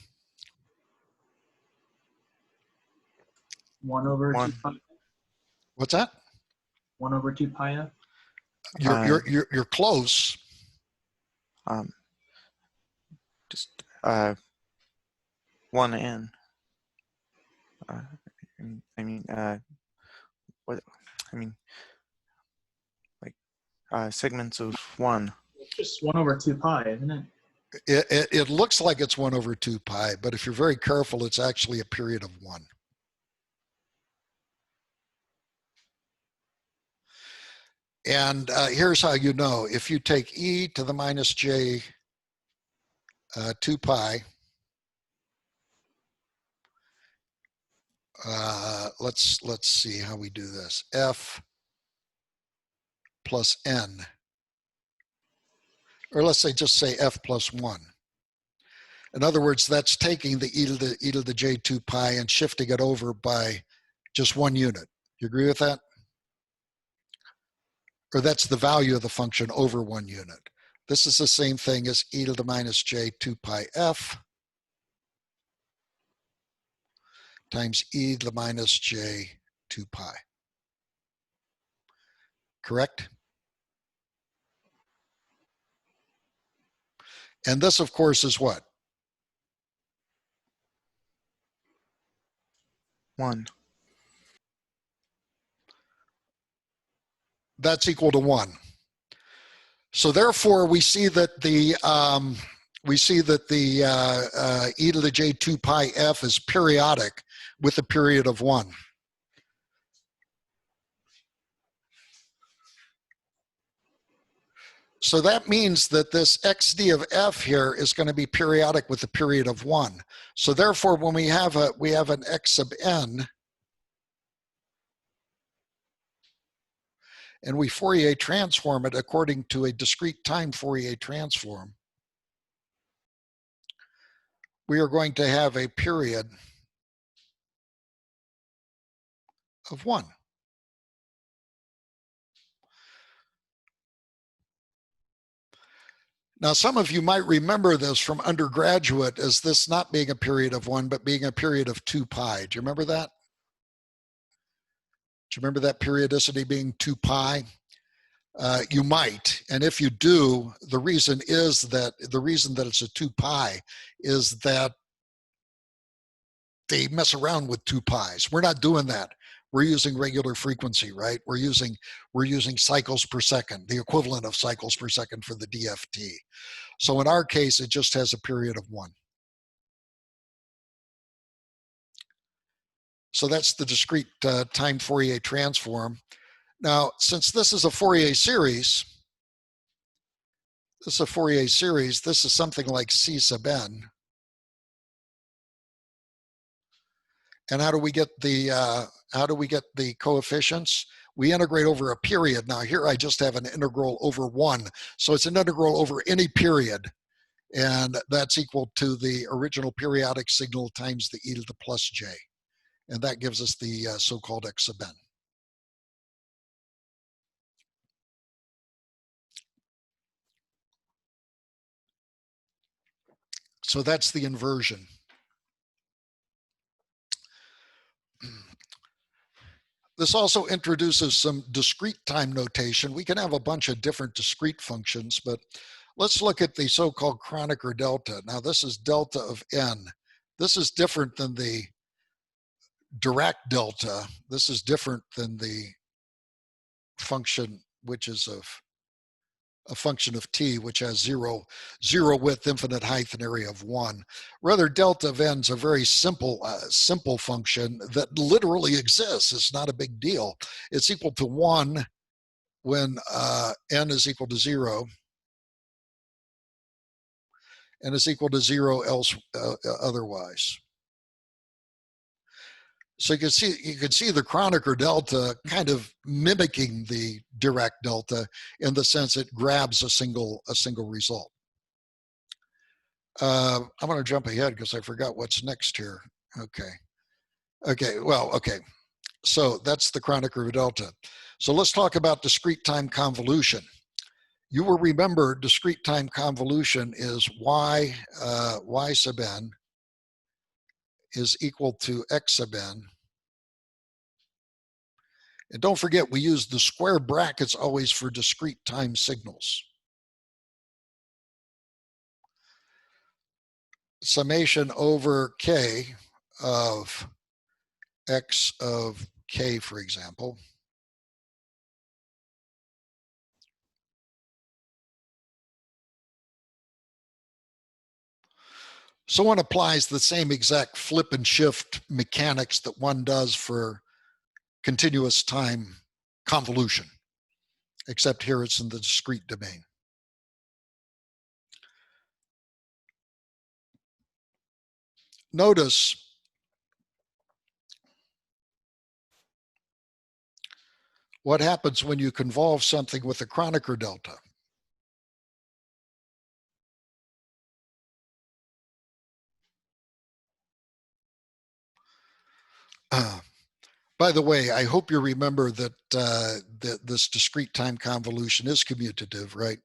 Speaker 4: 1 over 2 pi.
Speaker 1: What's that?
Speaker 4: 1 over 2 pi f.
Speaker 1: You're close.
Speaker 2: Just 1 n. Segments of 1.
Speaker 4: It's just 1 over 2 pi, isn't it?
Speaker 1: It looks like it's 1 over 2 pi, but if you're very careful, it's actually a period of 1. And here's how you know. If you take e to the minus j 2 pi, let's see how we do this. F plus n, or let's say just say f plus 1. In other words, that's taking the e to the j 2 pi and shifting it over by just 1 unit. You agree with that? or that's the value of the function over 1 unit. This is the same thing as e to the minus j 2 pi f times e to the minus j 2 pi. Correct? And this, of course, is what?
Speaker 2: 1.
Speaker 1: That's equal to 1. So therefore, we see that the e to the j 2 pi f is periodic with a period of 1. So that means that this xd of f here is going to be periodic with a period of 1. So therefore, when we have an x sub n, and we Fourier transform it according to a discrete time Fourier transform, we are going to have a period of 1. Now, some of you might remember this from undergraduate as this not being a period of 1, but being a period of 2 pi. Do you remember that? Do you remember that periodicity being 2 pi? You might, and if you do, the reason that it's a 2 pi is that they mess around with 2 pi's. We're not doing that. We're using regular frequency, right? We're using cycles per second, the equivalent of cycles per second for the DFT. So in our case, it just has a period of 1. So that's the discrete time Fourier transform. Now, since this is a Fourier series, this is something like C sub n. And how do we get the coefficients? We integrate over a period. Now here I just have an integral over 1. So it's an integral over any period. And that's equal to the original periodic signal times the e to the plus j. And that gives us the so-called x sub n. So that's the inversion. This also introduces some discrete time notation. We can have a bunch of different discrete functions, but let's look at the so-called Kronecker delta. Now this is delta of n. This is different than the Dirac delta. This is different than the function which is of a function of t, which has zero width, infinite height, and area of 1. Rather, delta of n is a very simple function that literally exists. It's not a big deal. It's equal to 1 when n is equal to 0, and is equal to 0 else otherwise. So you can see the Kronecker delta kind of mimicking the Dirac delta in the sense it grabs a single result. I'm going to jump ahead because I forgot what's next here. Okay. So that's the Kronecker delta. So let's talk about discrete time convolution. You will remember discrete time convolution is y sub n is equal to x sub n. And don't forget, we use the square brackets always for discrete time signals. Summation over k of x of k, for example. So one applies the same exact flip and shift mechanics that one does for continuous time convolution, except here it's in the discrete domain. Notice what happens when you convolve something with a Kronecker delta. By the way, I hope you remember that, that this discrete time convolution is commutative, right?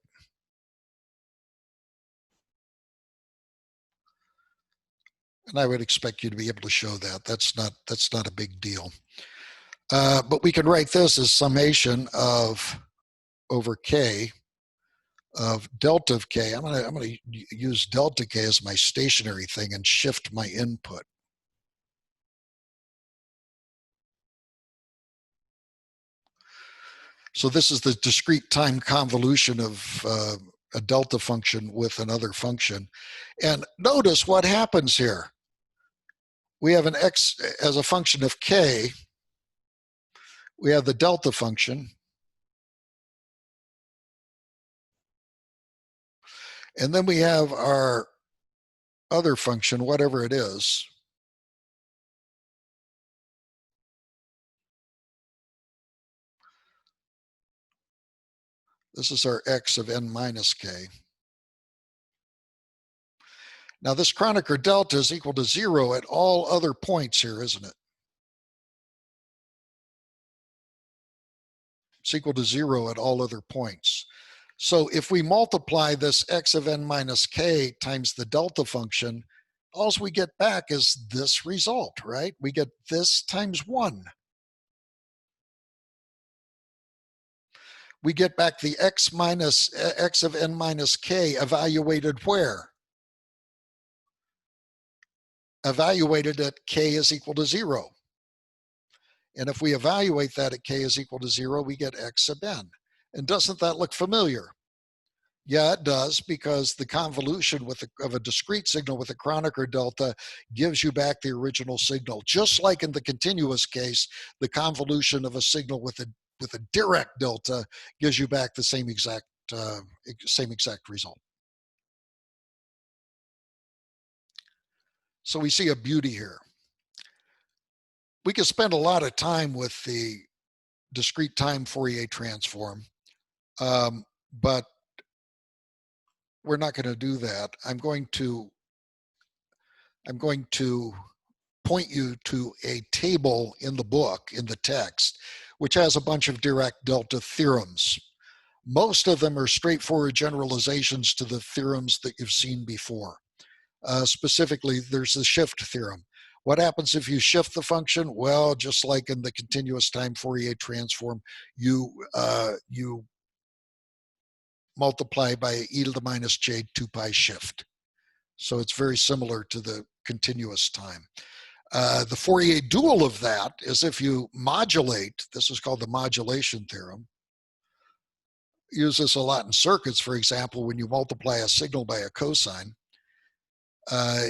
Speaker 1: And I would expect you to be able to show that. That's not a big deal. But we can write this as summation of over k of delta of k. I'm gonna use delta k as my stationary thing and shift my input. So this is the discrete time convolution of a delta function with another function. And notice what happens here. We have an x as a function of k. We have the delta function. And then we have our other function, whatever it is. This is our x of n minus k. Now this Kronecker delta is equal to 0 at all other points here, isn't it? It's equal to 0 at all other points. So if we multiply this x of n minus k times the delta function, all we get back is this result, right? We get this times 1. We get back the x of n minus k evaluated where? Evaluated at k is equal to 0. And if we evaluate that at k is equal to 0, we get x sub n. And doesn't that look familiar? Yeah, it does, because the convolution of a discrete signal with a Kronecker delta gives you back the original signal. Just like in the continuous case, the convolution of a signal with a Dirac delta gives you back the same exact result. So we see a beauty here. We could spend a lot of time with the discrete time Fourier transform, but we're not going to do that. I'm going to point you to a table in the book, in the text, which has a bunch of Dirac delta theorems. Most of them are straightforward generalizations to the theorems that you've seen before. Specifically, there's the shift theorem. What happens if you shift the function? Well, just like in the continuous time Fourier transform, you multiply by e to the minus j 2 pi shift. So it's very similar to the continuous time. The Fourier dual of that is if you modulate, this is called the modulation theorem. Use this a lot in circuits, for example, when you multiply a signal by a cosine.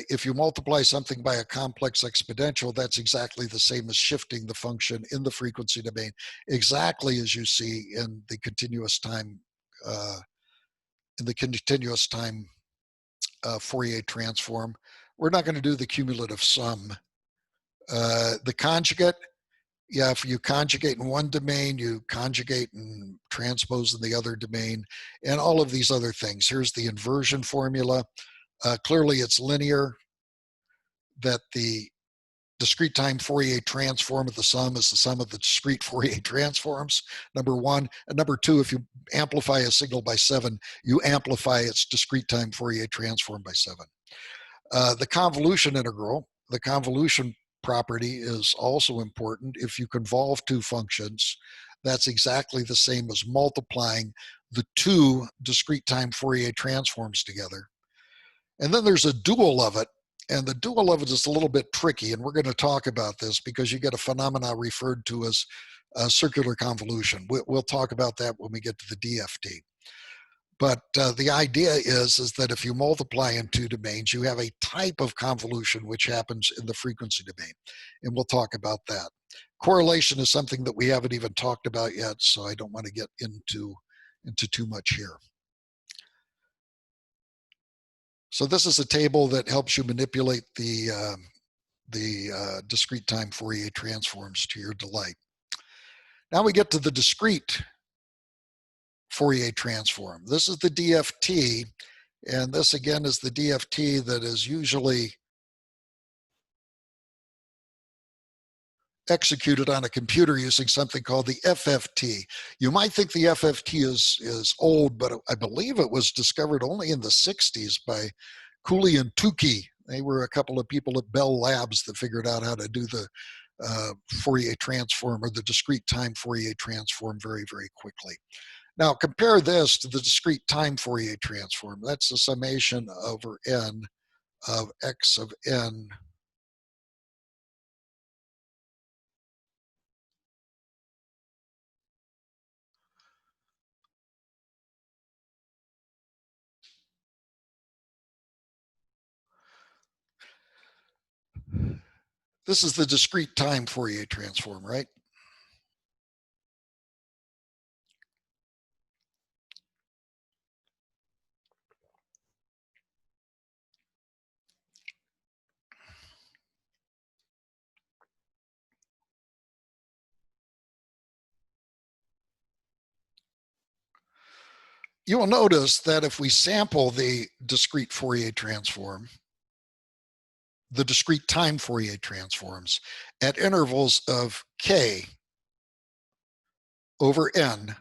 Speaker 1: If you multiply something by a complex exponential, that's exactly the same as shifting the function in the frequency domain, exactly as you see in the continuous time Fourier transform. We're not going to do the cumulative sum. The conjugate, yeah, if you conjugate in one domain, you conjugate and transpose in the other domain, and all of these other things. Here's the inversion formula. Clearly it's linear, that the discrete time Fourier transform of the sum is the sum of the discrete Fourier transforms, number one. And number two, if you amplify a signal by 7, you amplify its discrete time Fourier transform by 7. The convolution integral, the convolution property is also important. If you convolve two functions, that's exactly the same as multiplying the two discrete time Fourier transforms together. And then there's a dual of it. And the dual of it is a little bit tricky, and we're going to talk about this because you get a phenomena referred to as circular convolution. We'll talk about that when we get to the DFT. But the idea is that if you multiply in two domains, you have a type of convolution which happens in the frequency domain. And we'll talk about that. Correlation is something that we haven't even talked about yet, so I don't want to get into too much here. So this is a table that helps you manipulate the discrete time Fourier transforms to your delight. Now we get to the discrete Fourier transform. This is the DFT, and this again is the DFT that is usually executed on a computer using something called the FFT. You might think the FFT is old, but I believe it was discovered only in the 60s by Cooley and Tukey. They were a couple of people at Bell Labs that figured out how to do the Fourier transform, or the discrete time Fourier transform, very, very quickly. Now compare this to the discrete time Fourier transform. That's the summation over n of x of n This is the discrete time Fourier transform, right? You will notice that if we sample the discrete Fourier transform, the discrete time Fourier transforms at intervals of k over n,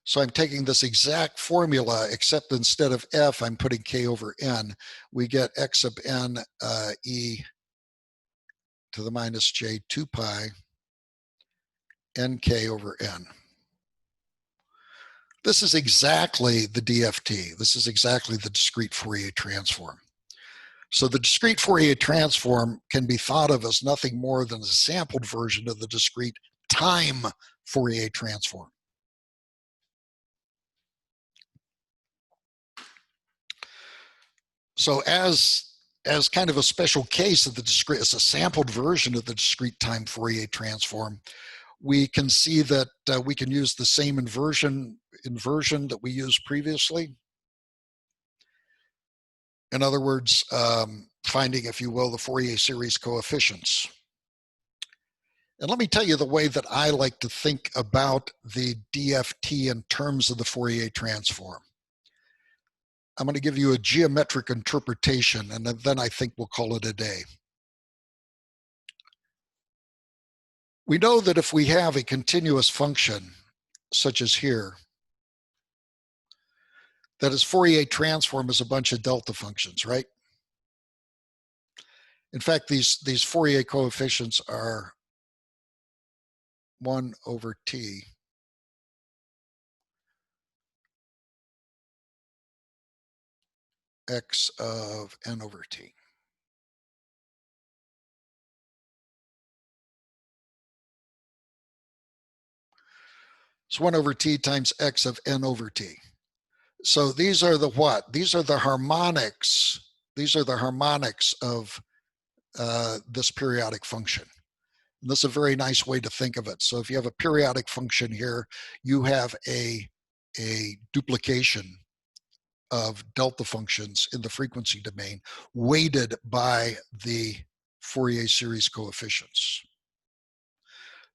Speaker 1: so I'm taking this exact formula, except instead of f, I'm putting k over n. We get x of n e to the minus j 2 pi nk over n. This is exactly the DFT. This is exactly the discrete Fourier transform. So the discrete Fourier transform can be thought of as nothing more than a sampled version of the discrete time Fourier transform. So as kind of a special case of the discrete, as a sampled version of the discrete time Fourier transform, we can see that we can use the same inversion that we used previously. In other words, finding, if you will, the Fourier series coefficients. And let me tell you the way that I like to think about the DFT in terms of the Fourier transform. I'm going to give you a geometric interpretation, and then I think we'll call it a day. We know that if we have a continuous function, such as here, that its Fourier transform is a bunch of delta functions, right? In fact, these Fourier coefficients are 1 over t x of n over t. It's 1 over t times x of n over t. So these are the what? These are the harmonics. These are the harmonics of this periodic function. And this is a very nice way to think of it. So if you have a periodic function here, you have a duplication of delta functions in the frequency domain weighted by the Fourier series coefficients.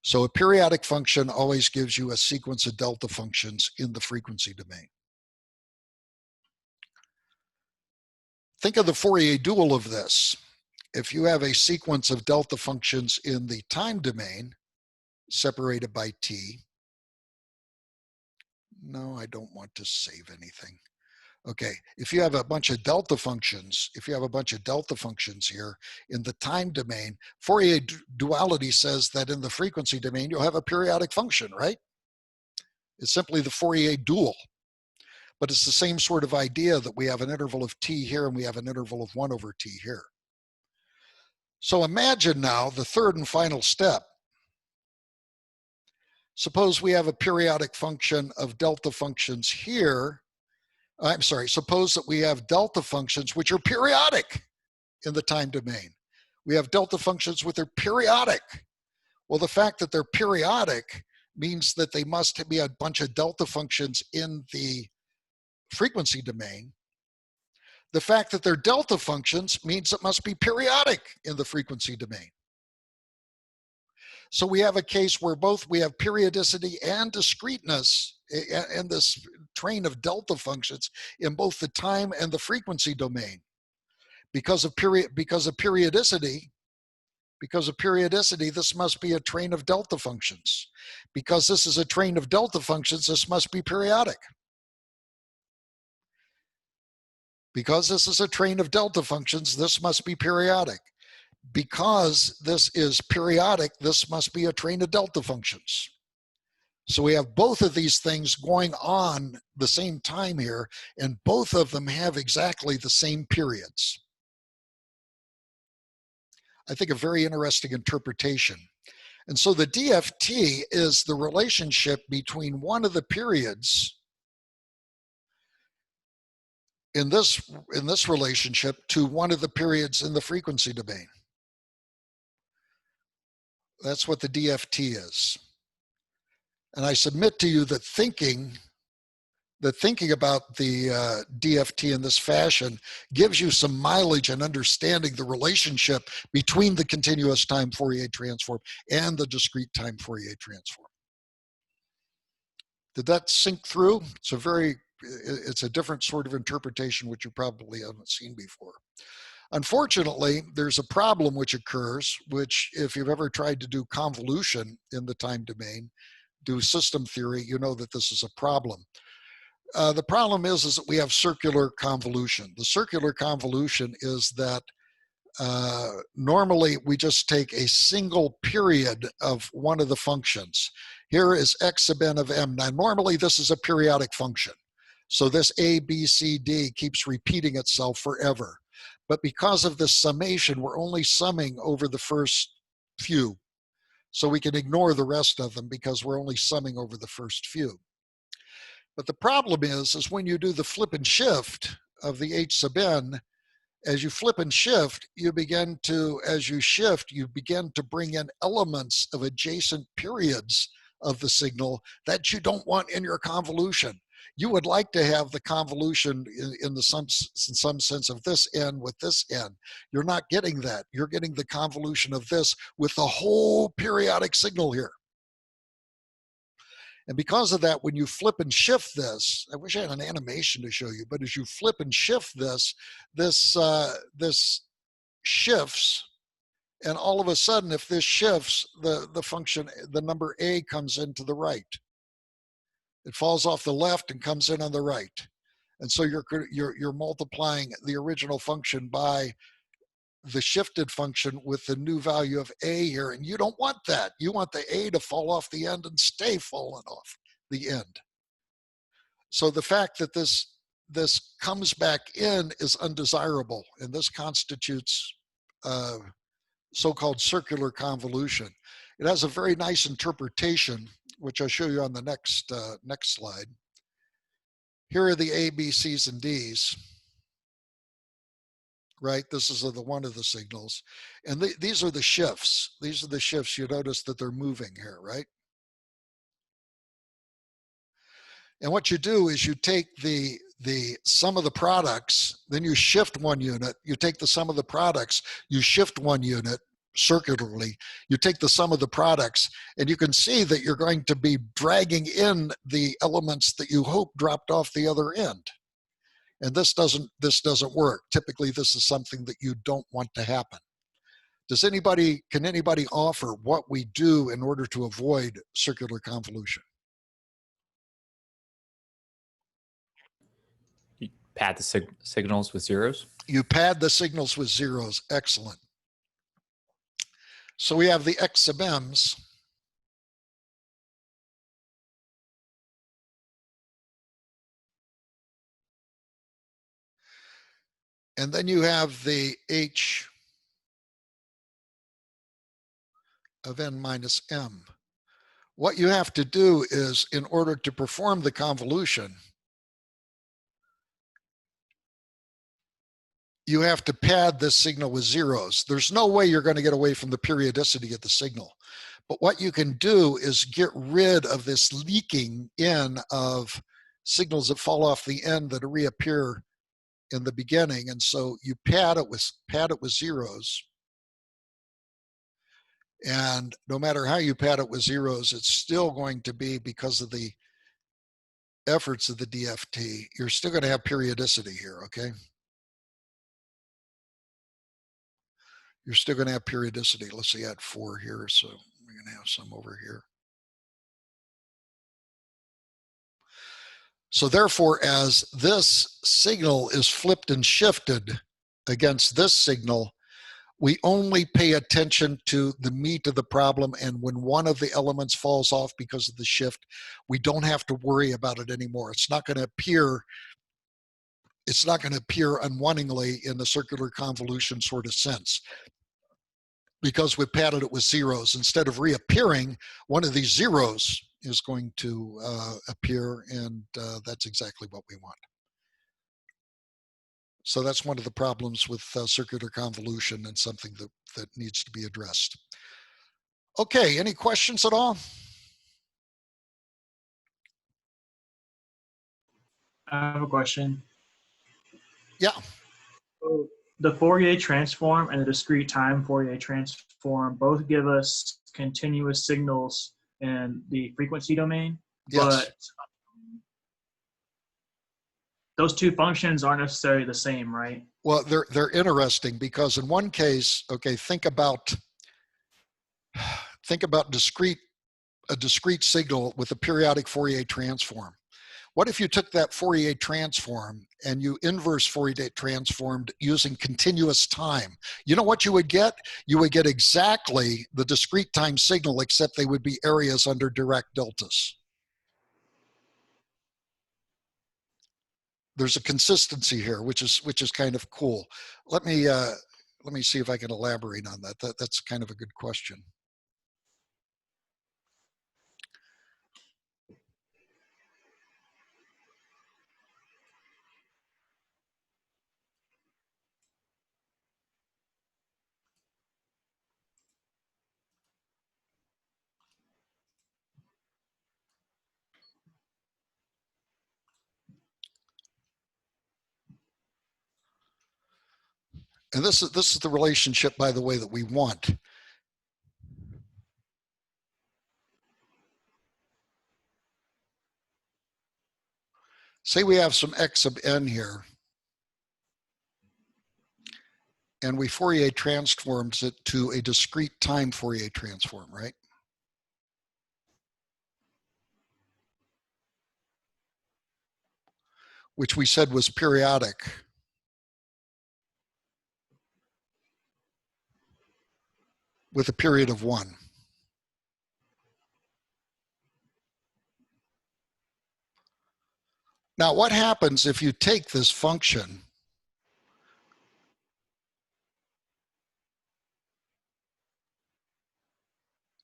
Speaker 1: So a periodic function always gives you a sequence of delta functions in the frequency domain. Think of the Fourier dual of this. If you have a sequence of delta functions in the time domain separated by t, no, I don't want to save anything. Okay, if you have a bunch of delta functions, here in the time domain, Fourier duality says that in the frequency domain, you'll have a periodic function, right? It's simply the Fourier dual. But it's the same sort of idea that we have an interval of t here and we have an interval of 1 over t here. So imagine now the third and final step. Suppose we have a periodic function of delta functions here. I'm sorry, suppose that we have delta functions which are periodic in the time domain. We have delta functions which are periodic. Well, the fact that they're periodic means that they must be a bunch of delta functions in the frequency domain. The fact that they're delta functions means it must be periodic in the frequency domain. So we have a case where both we have periodicity and discreteness in this train of delta functions in both the time and the frequency domain. Because of periodicity, this must be a train of delta functions. Because this is a train of delta functions, this must be periodic. Because this is a train of delta functions, this must be periodic. Because this is periodic, this must be a train of delta functions. So we have both of these things going on the same time here, and both of them have exactly the same periods. I think a very interesting interpretation. And so the DFT is the relationship between one of the periods in this relationship to one of the periods in the frequency domain. That's what the DFT is. And I submit to you that thinking about the DFT in this fashion gives you some mileage in understanding the relationship between the continuous time Fourier transform and the discrete time Fourier transform. Did that sink through? It's a different sort of interpretation which you probably haven't seen before. Unfortunately, there's a problem which occurs, which if you've ever tried to do convolution in the time domain, do system theory, you know that this is a problem. The problem is that we have circular convolution. The circular convolution is that normally we just take a single period of one of the functions. Here is x sub n of m. Now, normally this is a periodic function. So this a, b, c, d keeps repeating itself forever. But because of this summation, we're only summing over the first few. So we can ignore the rest of them because we're only summing over the first few. But the problem is when you do the flip and shift of the h sub n, as you flip and shift, you begin to bring in elements of adjacent periods of the signal that you don't want in your convolution. You would like to have the convolution in some sense of this n with this n. You're not getting that. You're getting the convolution of this with the whole periodic signal here. And because of that, when you flip and shift this, I wish I had an animation to show you, but as you flip and shift this shifts, and all of a sudden, if this shifts, the function, the number a comes into the right. It falls off the left and comes in on the right. And so you're multiplying the original function by the shifted function with the new value of a here, and you don't want that. You want the a to fall off the end and stay falling off the end. So the fact that this comes back in is undesirable, and this constitutes so-called circular convolution. It has a very nice interpretation, which I'll show you on the next slide. Here are the A, B, C's, and D's. Right, this is one of the signals, and these are the shifts. These are the shifts. You notice that they're moving here, right? And what you do is you take the sum of the products, then you shift one unit. You take the sum of the products, you shift one unit circularly. You take the sum of the products, and you can see that you're going to be dragging in the elements that you hope dropped off the other end. And this doesn't work. Typically, this is something that you don't want to happen. Can anybody offer what we do in order to avoid circular convolution?
Speaker 5: You pad the signals with zeros?
Speaker 1: You pad the signals with zeros. Excellent. So we have the x sub m's. And then you have the h of n minus m. What you have to do is, in order to perform the convolution, you have to pad this signal with zeros. There's no way you're going to get away from the periodicity of the signal. But what you can do is get rid of this leaking in of signals that fall off the end that reappear in the beginning, and so you pad it with zeros, and no matter how you pad it with zeros, it's still going to be, because of the efforts of the DFT, you're still going to have periodicity here, okay? You're still going to have periodicity. Let's see, I had 4 here, so we're going to have some over here. So therefore, as this signal is flipped and shifted against this signal, we only pay attention to the meat of the problem, and when one of the elements falls off because of the shift, we don't have to worry about it anymore. It's not going to appear unwittingly in the circular convolution sort of sense, because we padded it with zeros. Instead of reappearing, one of these zeros is going to appear, and that's exactly what we want. So that's one of the problems with circular convolution, and something that needs to be addressed. Okay, any questions at all?
Speaker 4: I have a question.
Speaker 1: Yeah.
Speaker 4: So the Fourier transform and the discrete time Fourier transform both give us continuous signals in the frequency domain,
Speaker 1: Yes.
Speaker 4: but those two functions aren't necessarily the same, right?
Speaker 1: Well, they're interesting, because in one case, okay, think about a discrete signal with a periodic Fourier transform. What if you took that Fourier transform and you inverse Fourier transformed using continuous time? You know what you would get? You would get exactly the discrete time signal, except they would be areas under Dirac deltas. There's a consistency here, which is kind of cool. Let me see if I can elaborate on that. That's kind of a good question. And this is the relationship, by the way, that we want. Say we have some x sub n here, and we Fourier transforms it to a discrete time Fourier transform, right? Which we said was periodic. With a period of 1. Now, what happens if you take this function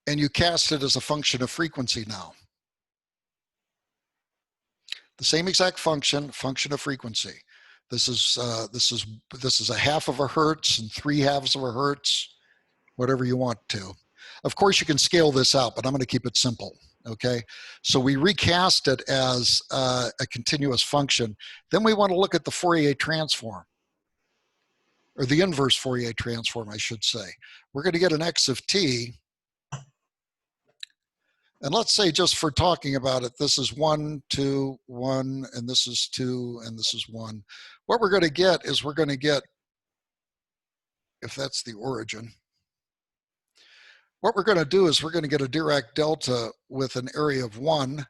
Speaker 1: and you cast it as a function of frequency now? The same exact function of frequency. This is a half of a hertz and 3/2 of a hertz, whatever you want to. Of course, you can scale this out, but I'm going to keep it simple. Okay, so we recast it as a continuous function. Then we want to look at the Fourier transform, or the inverse Fourier transform, I should say. We're going to get an x of t. And let's say, just for talking about it, this is 1, 2, 1, and this is 2, and this is 1. What we're going to get is if that's the origin, what we're going to do is we're going to get a Dirac delta with an area of 1.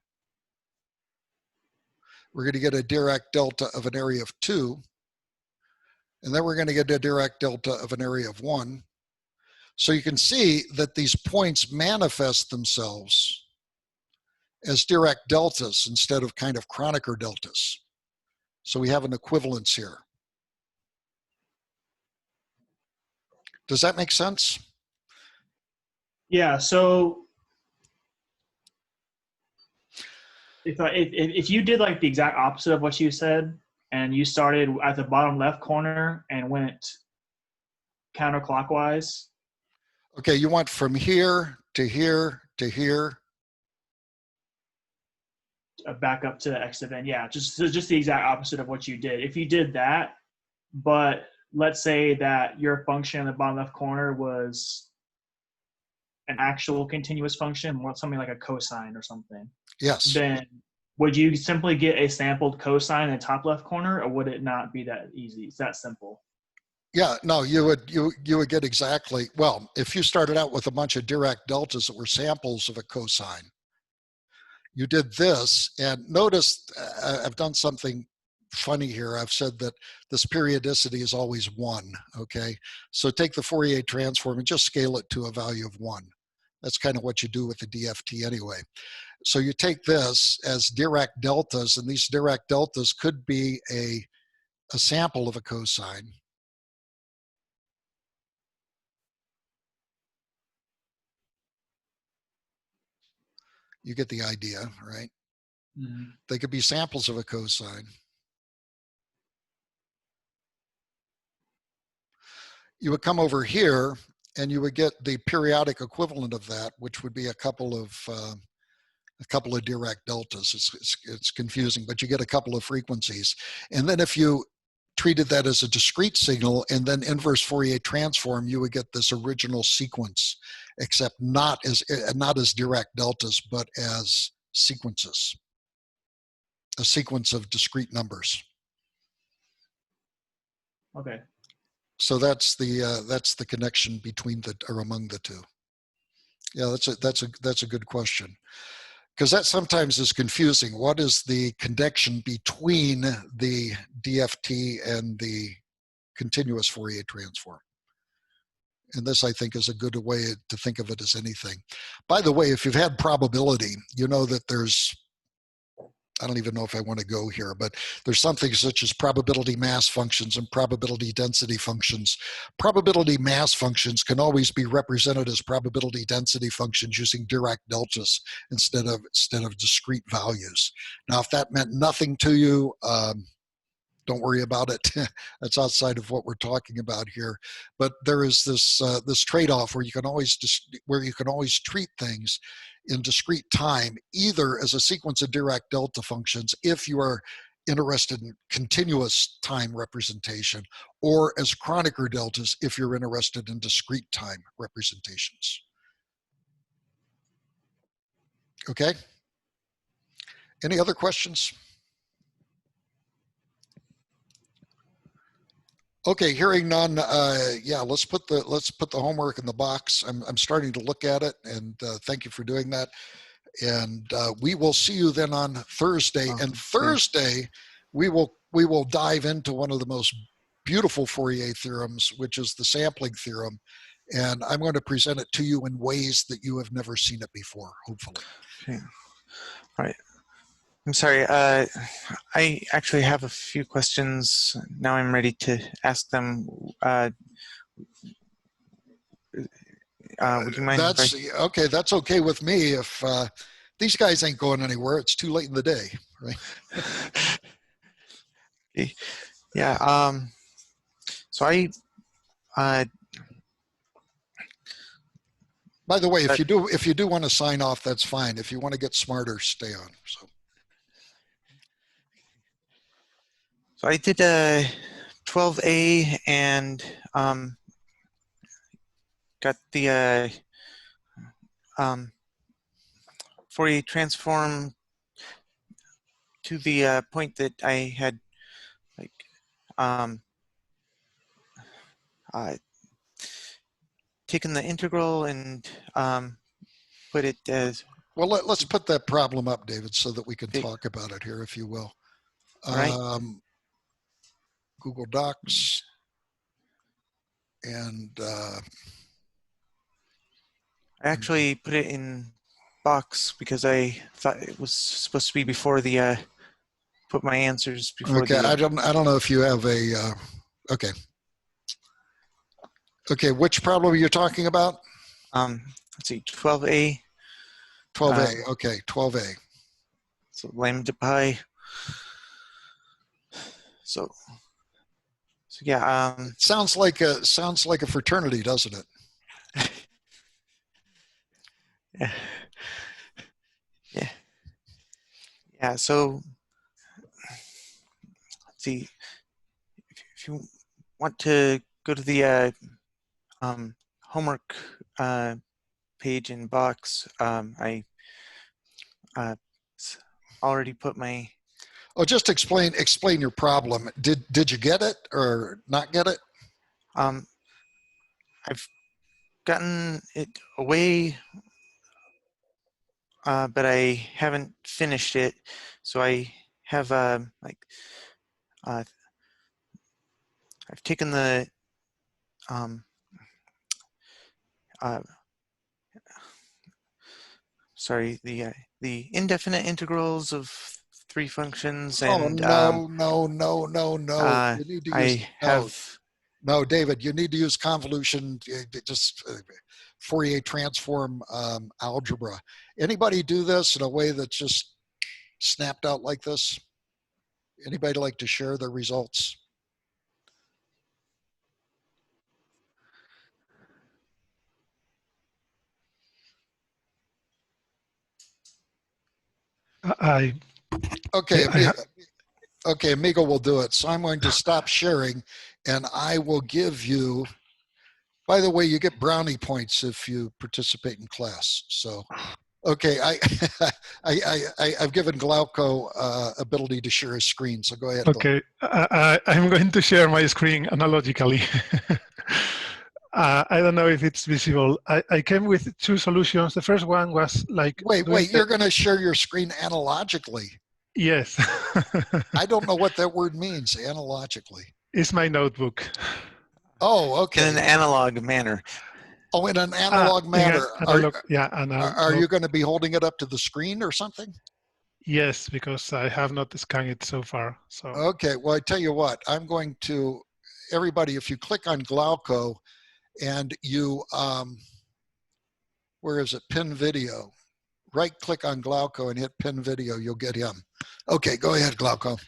Speaker 1: We're going to get a Dirac delta of an area of 2. And then we're going to get a Dirac delta of an area of 1. So you can see that these points manifest themselves as Dirac deltas instead of kind of Kronecker deltas. So we have an equivalence here. Does that make sense?
Speaker 4: Yeah, so if you did like the exact opposite of what you said, and you started at the bottom left corner and went counterclockwise.
Speaker 1: Okay, you want from here to here to here.
Speaker 4: Back up to the x of n. Yeah, just the exact opposite of what you did. If you did that, but let's say that your function in the bottom left corner was an actual continuous function, something like a cosine or something.
Speaker 1: Yes.
Speaker 4: Then would you simply get a sampled cosine in the top left corner, or would it not be that easy? It's that simple.
Speaker 1: Yeah, no, you would get exactly, well, if you started out with a bunch of direct deltas that were samples of a cosine, you did this, and notice I've done something funny here. I've said that this periodicity is always 1, okay? So take the Fourier transform and just scale it to a value of 1. That's kind of what you do with the DFT anyway. So you take this as direct deltas, and these direct deltas could be a sample of a cosine. You get the idea, right?
Speaker 4: Mhm.
Speaker 1: They could be samples of a cosine. You would come over here and you would get the periodic equivalent of that, which would be a couple of direct deltas. It's confusing, but you get a couple of frequencies. And then if you treated that as a discrete signal and then inverse Fourier transform, you would get this original sequence, except not as direct deltas, but as sequences, a sequence of discrete numbers.
Speaker 4: Okay.
Speaker 1: So that's the connection between or among the two. Yeah, that's a good question, because that sometimes is confusing. What is the connection between the DFT and the continuous Fourier transform? And this, I think, is a good way to think of it as anything. By the way, if you've had probability, you know that there's, I don't even know if I want to go here, but there's something such as probability mass functions and probability density functions. Probability mass functions can always be represented as probability density functions using direct deltas instead of discrete values. Now, if that meant nothing to you, don't worry about it. That's outside of what we're talking about here. But there is this trade-off where you can always treat things in discrete time, either as a sequence of direct delta functions if you are interested in continuous time representation, or as Kronecker deltas if you're interested in discrete time representations. Okay? Any other questions? Okay, hearing none. Yeah, let's put the homework in the box. I'm starting to look at it, and thank you for doing that. And we will see you then on Thursday. And Thursday, we will dive into one of the most beautiful Fourier theorems, which is the sampling theorem. And I'm going to present it to you in ways that you have never seen it before, hopefully.
Speaker 2: Okay. All right. I'm sorry. I actually have a few questions. Now I'm ready to ask them. Would you mind?
Speaker 1: Okay. That's okay with me. If these guys ain't going anywhere, it's too late in the day, right?
Speaker 2: Yeah. So
Speaker 1: by the way, if you do want to sign off, that's fine. If you want to get smarter, stay on.
Speaker 2: So I did 12A and got the Fourier transform to the point that I had taken the integral and put it as.
Speaker 1: Well, let's put that problem up, David, so that we can talk about it here, if you will.
Speaker 2: Right.
Speaker 1: Google Docs and
Speaker 2: I actually put it in box because I thought it was supposed to be before the put my answers before.
Speaker 1: Okay, I don't know if you have a okay. Okay, which problem are you talking about?
Speaker 2: Let's see, 12A.
Speaker 1: 12A. Okay, 12A.
Speaker 2: So lambda pi. So yeah.
Speaker 1: Sounds like a fraternity, doesn't it?
Speaker 2: Yeah. So let's see. If you want to go to the homework page in box, I already put my.
Speaker 1: Oh, just explain your problem. Did you get it or not get it?
Speaker 2: I've gotten it away, but I haven't finished it. So I have I've taken the the indefinite integrals of 3 functions,
Speaker 1: Oh,
Speaker 2: and
Speaker 1: no, no, no, no, no. You need to use,
Speaker 2: I have.
Speaker 1: No, David, you need to use convolution, just Fourier transform algebra. Anybody do this in a way that's just snapped out like this? Anybody like to share their results? Okay, okay, Amigo will do it. So I'm going to stop sharing, and I will give you. By the way, you get brownie points if you participate in class. So, okay, I've given Glauco ability to share his screen. So go ahead.
Speaker 6: Okay, I'm going to share my screen analogically. I don't know if it's visible. I came with 2 solutions. The first one was like.
Speaker 1: Wait, you're going to share your screen analogically?
Speaker 6: Yes.
Speaker 1: I don't know what that word means, analogically.
Speaker 6: It's my notebook.
Speaker 1: Oh, okay.
Speaker 2: In an analog manner.
Speaker 1: Oh, in an analog manner.
Speaker 6: Analog.
Speaker 1: Are you going to be holding it up to the screen or something?
Speaker 6: Yes, because I have not scanned it so far. So.
Speaker 1: Okay, well, I tell you what, I'm going to, everybody, if you click on Glauco and you, where is it, pin video, right click on Glauco and hit pin video, you'll get him. Okay, go ahead, Glauco.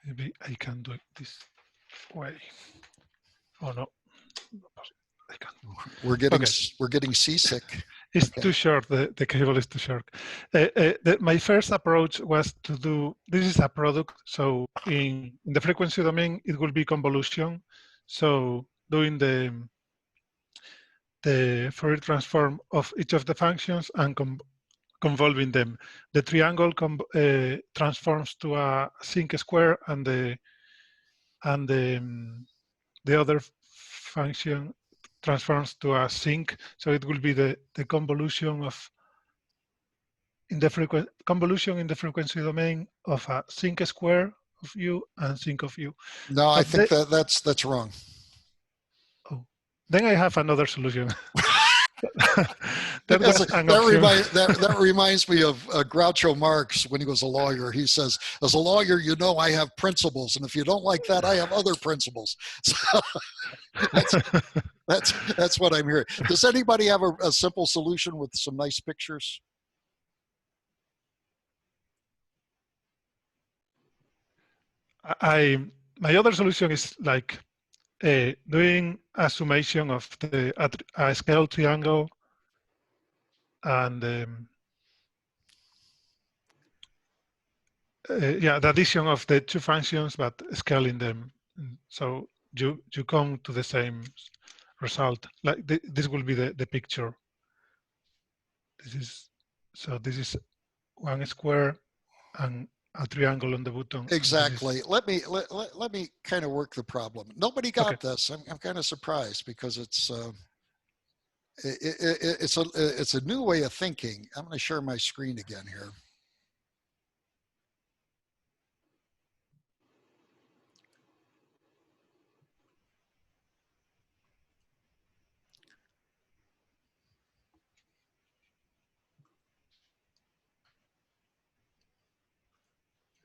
Speaker 6: Maybe I can do it this way. Oh, no. I can't.
Speaker 1: We're getting seasick.
Speaker 6: It's too short. The cable is too short. My first approach was to do, this is a product. So in the frequency domain, it will be convolution. So doing the Fourier transform of each of the functions and convolving them. The triangle transforms to a sinc square, and the other function transforms to a sinc, so it will be the convolution of convolution in the frequency domain of a sinc square of u and sinc of u.
Speaker 1: No, I think that's wrong.
Speaker 6: Oh, then I have another solution.
Speaker 1: that reminds me of Groucho Marx when he was a lawyer. He says, as a lawyer, you know I have principles, and if you don't like that, I have other principles. So that's what I'm hearing. Does anybody have a simple solution with some nice pictures?
Speaker 6: My other solution is like doing a summation of a scale triangle and the addition of the 2 functions, but scaling them. So you come to the same result. Like this will be the picture. This is 1 square and a triangle on the bottom.
Speaker 1: Exactly. Let me kind of work the problem. Nobody got this. I'm kind of surprised because it's a new way of thinking. I'm going to share my screen again here.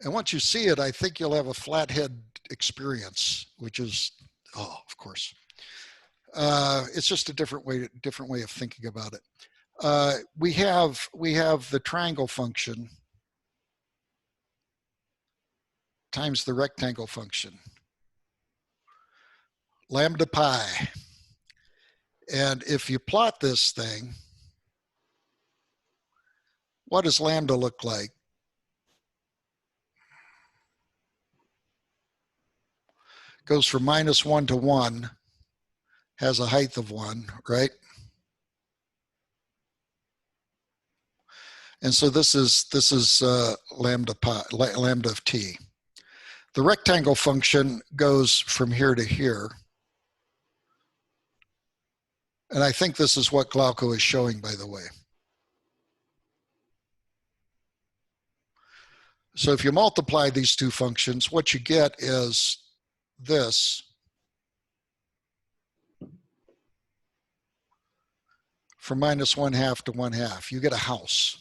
Speaker 1: And once you see it, I think you'll have a flathead experience, which is, oh, of course. It's just a different way of thinking about it. We have the triangle function times the rectangle function, lambda pi. And if you plot this thing, what does lambda look like? Goes from -1 to 1, has a height of 1, right? And so this is lambda of t. The rectangle function goes from here to here. And I think this is what Glauco is showing, by the way. So if you multiply these two functions, what you get is this from minus 1/2 to 1/2. You get a house.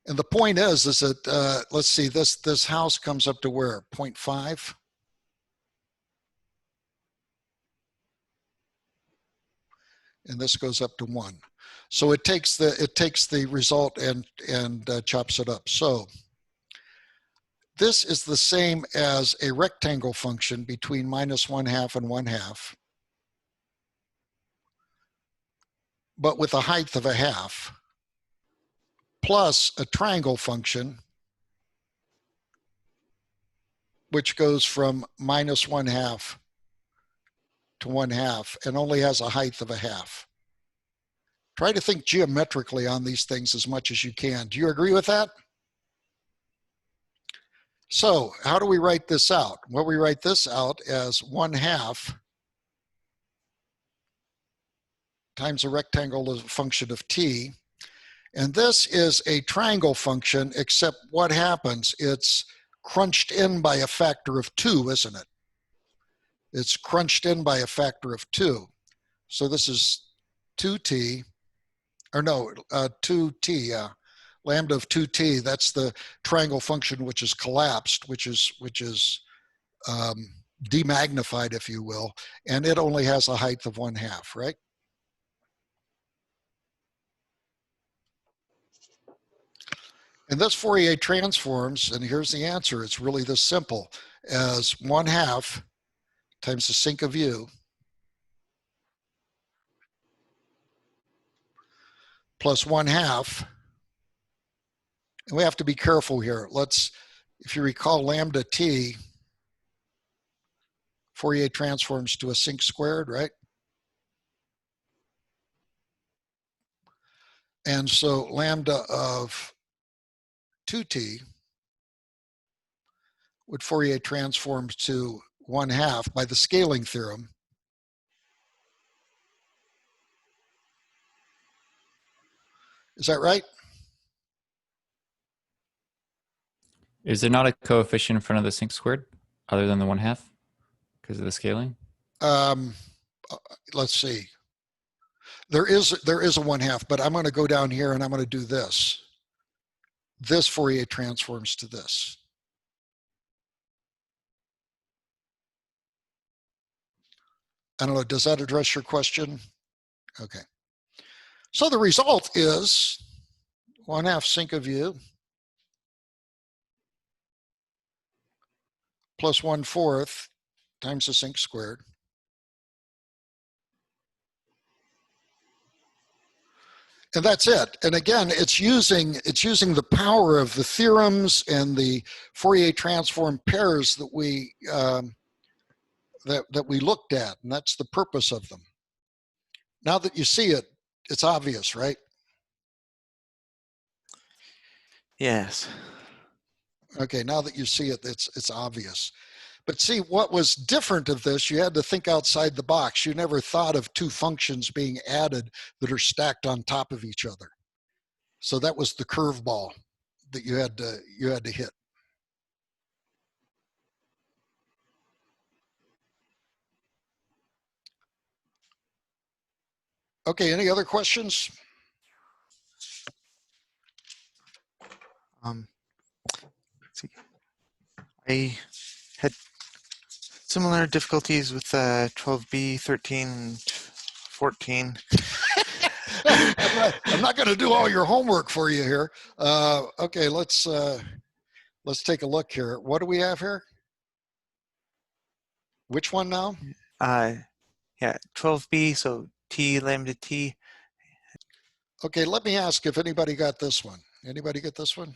Speaker 1: And the point is that, let's see, this house comes up to where? 0.5? And this goes up to 1. So it takes the result and chops it up. So this is the same as a rectangle function between minus 1/2 and 1/2, but with a height of a half, plus a triangle function, which goes from minus 1/2 to 1/2 and only has a height of a half. Try to think geometrically on these things as much as you can. Do you agree with that? So how do we write this out? Well, we write this out as 1/2 times a rectangle function of t. And this is a triangle function, except what happens? It's crunched in by a factor of 2, isn't it? It's crunched in by a factor of 2. So this is 2t, or no, 2t, yeah. Lambda of 2t, that's the triangle function which is collapsed, which is demagnified, if you will, and it only has a height of 1/2, right? And this Fourier transforms, and here's the answer, it's really this simple, as 1/2 times the sinc of u plus 1/2. And we have to be careful here. If you recall lambda t, Fourier transforms to a sinc squared, right? And so lambda of 2t would Fourier transform to 1/2 by the scaling theorem. Is that right?
Speaker 5: Is there not a coefficient in front of the sinc squared other than the 1/2 because of the scaling?
Speaker 1: Let's see. There is a 1/2, but I'm going to go down here and I'm going to do this. This Fourier transforms to this. I don't know, does that address your question? Okay. So the result is 1/2 sinc of u plus 1/4 times the sinc squared. And that's it. And again, it's using the power of the theorems and the Fourier transform pairs that we that we looked at, and that's the purpose of them. Now that you see it, it's obvious, right?
Speaker 2: Yes.
Speaker 1: Okay, now that you see it, it's obvious. But see, what was different of this, you had to think outside the box. You never thought of two functions being added that are stacked on top of each other. So that was the curveball that you had to hit. Okay, any other questions?
Speaker 2: Let's see. I had similar difficulties with 12b, 13, and 14.
Speaker 1: I'm not going to do all your homework for you here. Okay, let's take a look here. What do we have here? Which one now?
Speaker 2: Yeah, 12b, so t lambda t.
Speaker 1: Okay, let me ask if anybody got this one. Anybody get this one?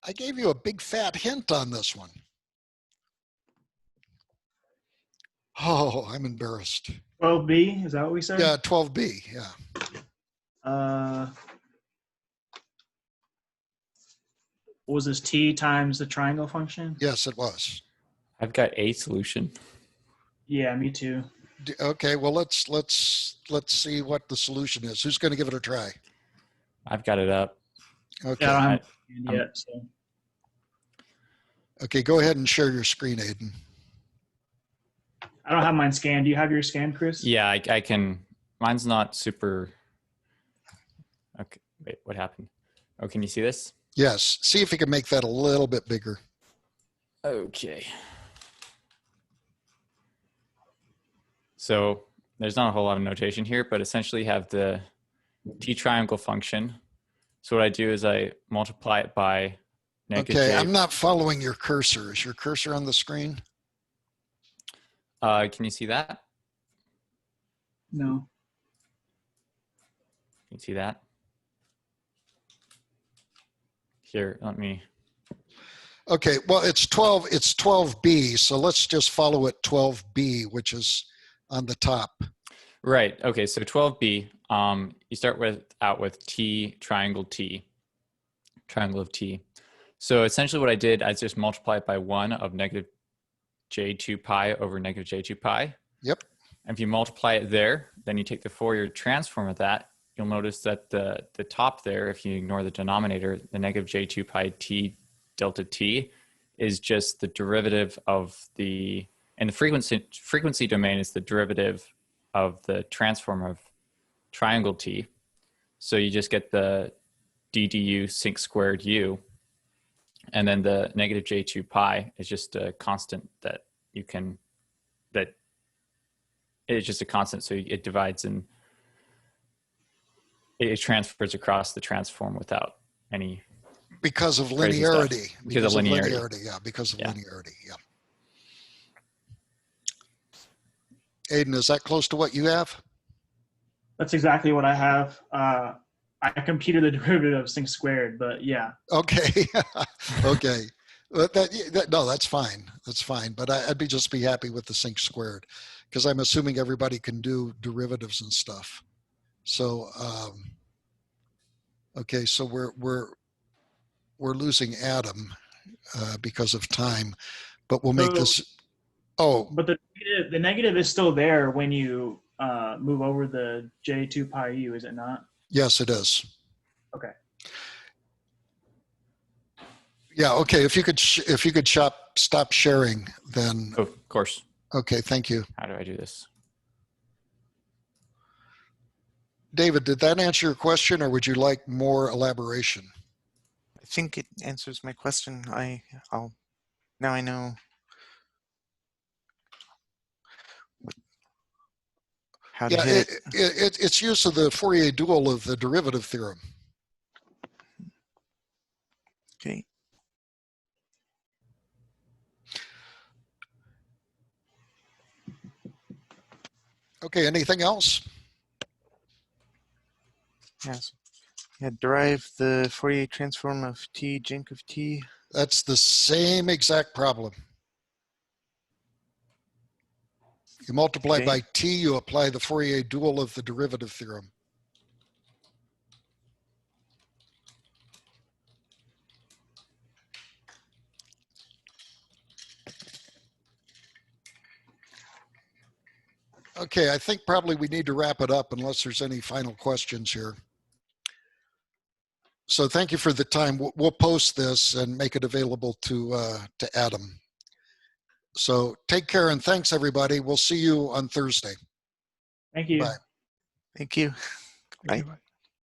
Speaker 1: I gave you a big fat hint on this one. Oh, I'm embarrassed.
Speaker 4: 12b, is that what we said?
Speaker 1: Yeah, 12b, yeah.
Speaker 4: what was this, t times the triangle function?
Speaker 1: Yes, it was.
Speaker 5: I've got a solution.
Speaker 4: Yeah, me too.
Speaker 1: Okay, well, let's see what the solution is. Who's going to give it a try?
Speaker 5: I've got it up.
Speaker 1: Okay.
Speaker 4: Yeah, I don't have
Speaker 5: I'm-
Speaker 4: it yet. So
Speaker 1: Okay, go ahead and share your screen, Aiden.
Speaker 4: I don't have mine scanned. Do you have your scanned, Chris?
Speaker 5: Yeah, I can. Mine's not super. Okay, wait, what happened? Oh, can you see this?
Speaker 1: Yes. See if you can make that a little bit bigger.
Speaker 5: Okay. So there's not a whole lot of notation here, but essentially you have the t triangle function. So what I do is I multiply it by negative
Speaker 1: Okay,
Speaker 5: j.
Speaker 1: I'm not following your cursor. Is your cursor on the screen?
Speaker 5: Can you see that?
Speaker 4: No.
Speaker 5: Can you see that? Here, let me.
Speaker 1: Okay, well, it's 12B, so let's just follow it 12B, which is on the top.
Speaker 5: Right. Okay. So 12b. You start out with t triangle of t. So essentially, what I did, I just multiplied by 1 of negative j2 pi over negative j2 pi.
Speaker 1: Yep.
Speaker 5: And if you multiply it there, then you take the Fourier transform of that. You'll notice that the top there, if you ignore the denominator, the negative j2 pi t delta t is just the derivative of the, and the frequency domain is the derivative of the transform of triangle t. So you just get the ddu sinc squared u. And then the negative j2 pi is just a constant that you can, that it's just a constant. So it divides and it transfers across the transform without any.
Speaker 1: Because of
Speaker 5: Crazy stuff.
Speaker 1: linearity.
Speaker 5: Because of linearity.
Speaker 1: Yeah, because of
Speaker 5: Yeah.
Speaker 1: linearity, yeah. Aiden, is that close to what you have?
Speaker 4: That's exactly what I have. I computed the derivative of sinc squared, but yeah.
Speaker 1: Okay, okay. But no, that's fine. That's fine. But I'd just be happy with the sinc squared, because I'm assuming everybody can do derivatives and stuff. So, okay, so we're losing Adam because of time, but we'll make
Speaker 4: So-
Speaker 1: this. Oh,
Speaker 4: But the negative is still there when you move over the j2 pi u, is it not?
Speaker 1: yes, it is.
Speaker 4: Okay.
Speaker 1: Yeah. Okay. If you could stop sharing, then
Speaker 5: Oh, of course.
Speaker 1: okay. Thank you,
Speaker 5: How do I do this?
Speaker 1: David. Did that answer your question, or would you like more elaboration?
Speaker 2: I think it answers my question. I'll now I know how to
Speaker 1: Yeah,
Speaker 2: hit it.
Speaker 1: it's use of the Fourier dual of the derivative theorem.
Speaker 2: Okay.
Speaker 1: Okay. Anything else?
Speaker 2: Yes. Yeah, derive the Fourier transform of t jinc of t.
Speaker 1: That's the same exact problem. You multiply
Speaker 2: Okay.
Speaker 1: by t, you apply the Fourier dual of the derivative theorem. Okay, I think probably we need to wrap it up unless there's any final questions here. So thank you for the time. We'll post this and make it available to Adam. So take care and thanks everybody. We'll see you on Thursday.
Speaker 4: Thank you.
Speaker 1: Bye.
Speaker 2: Thank you.
Speaker 6: Thank you. Bye.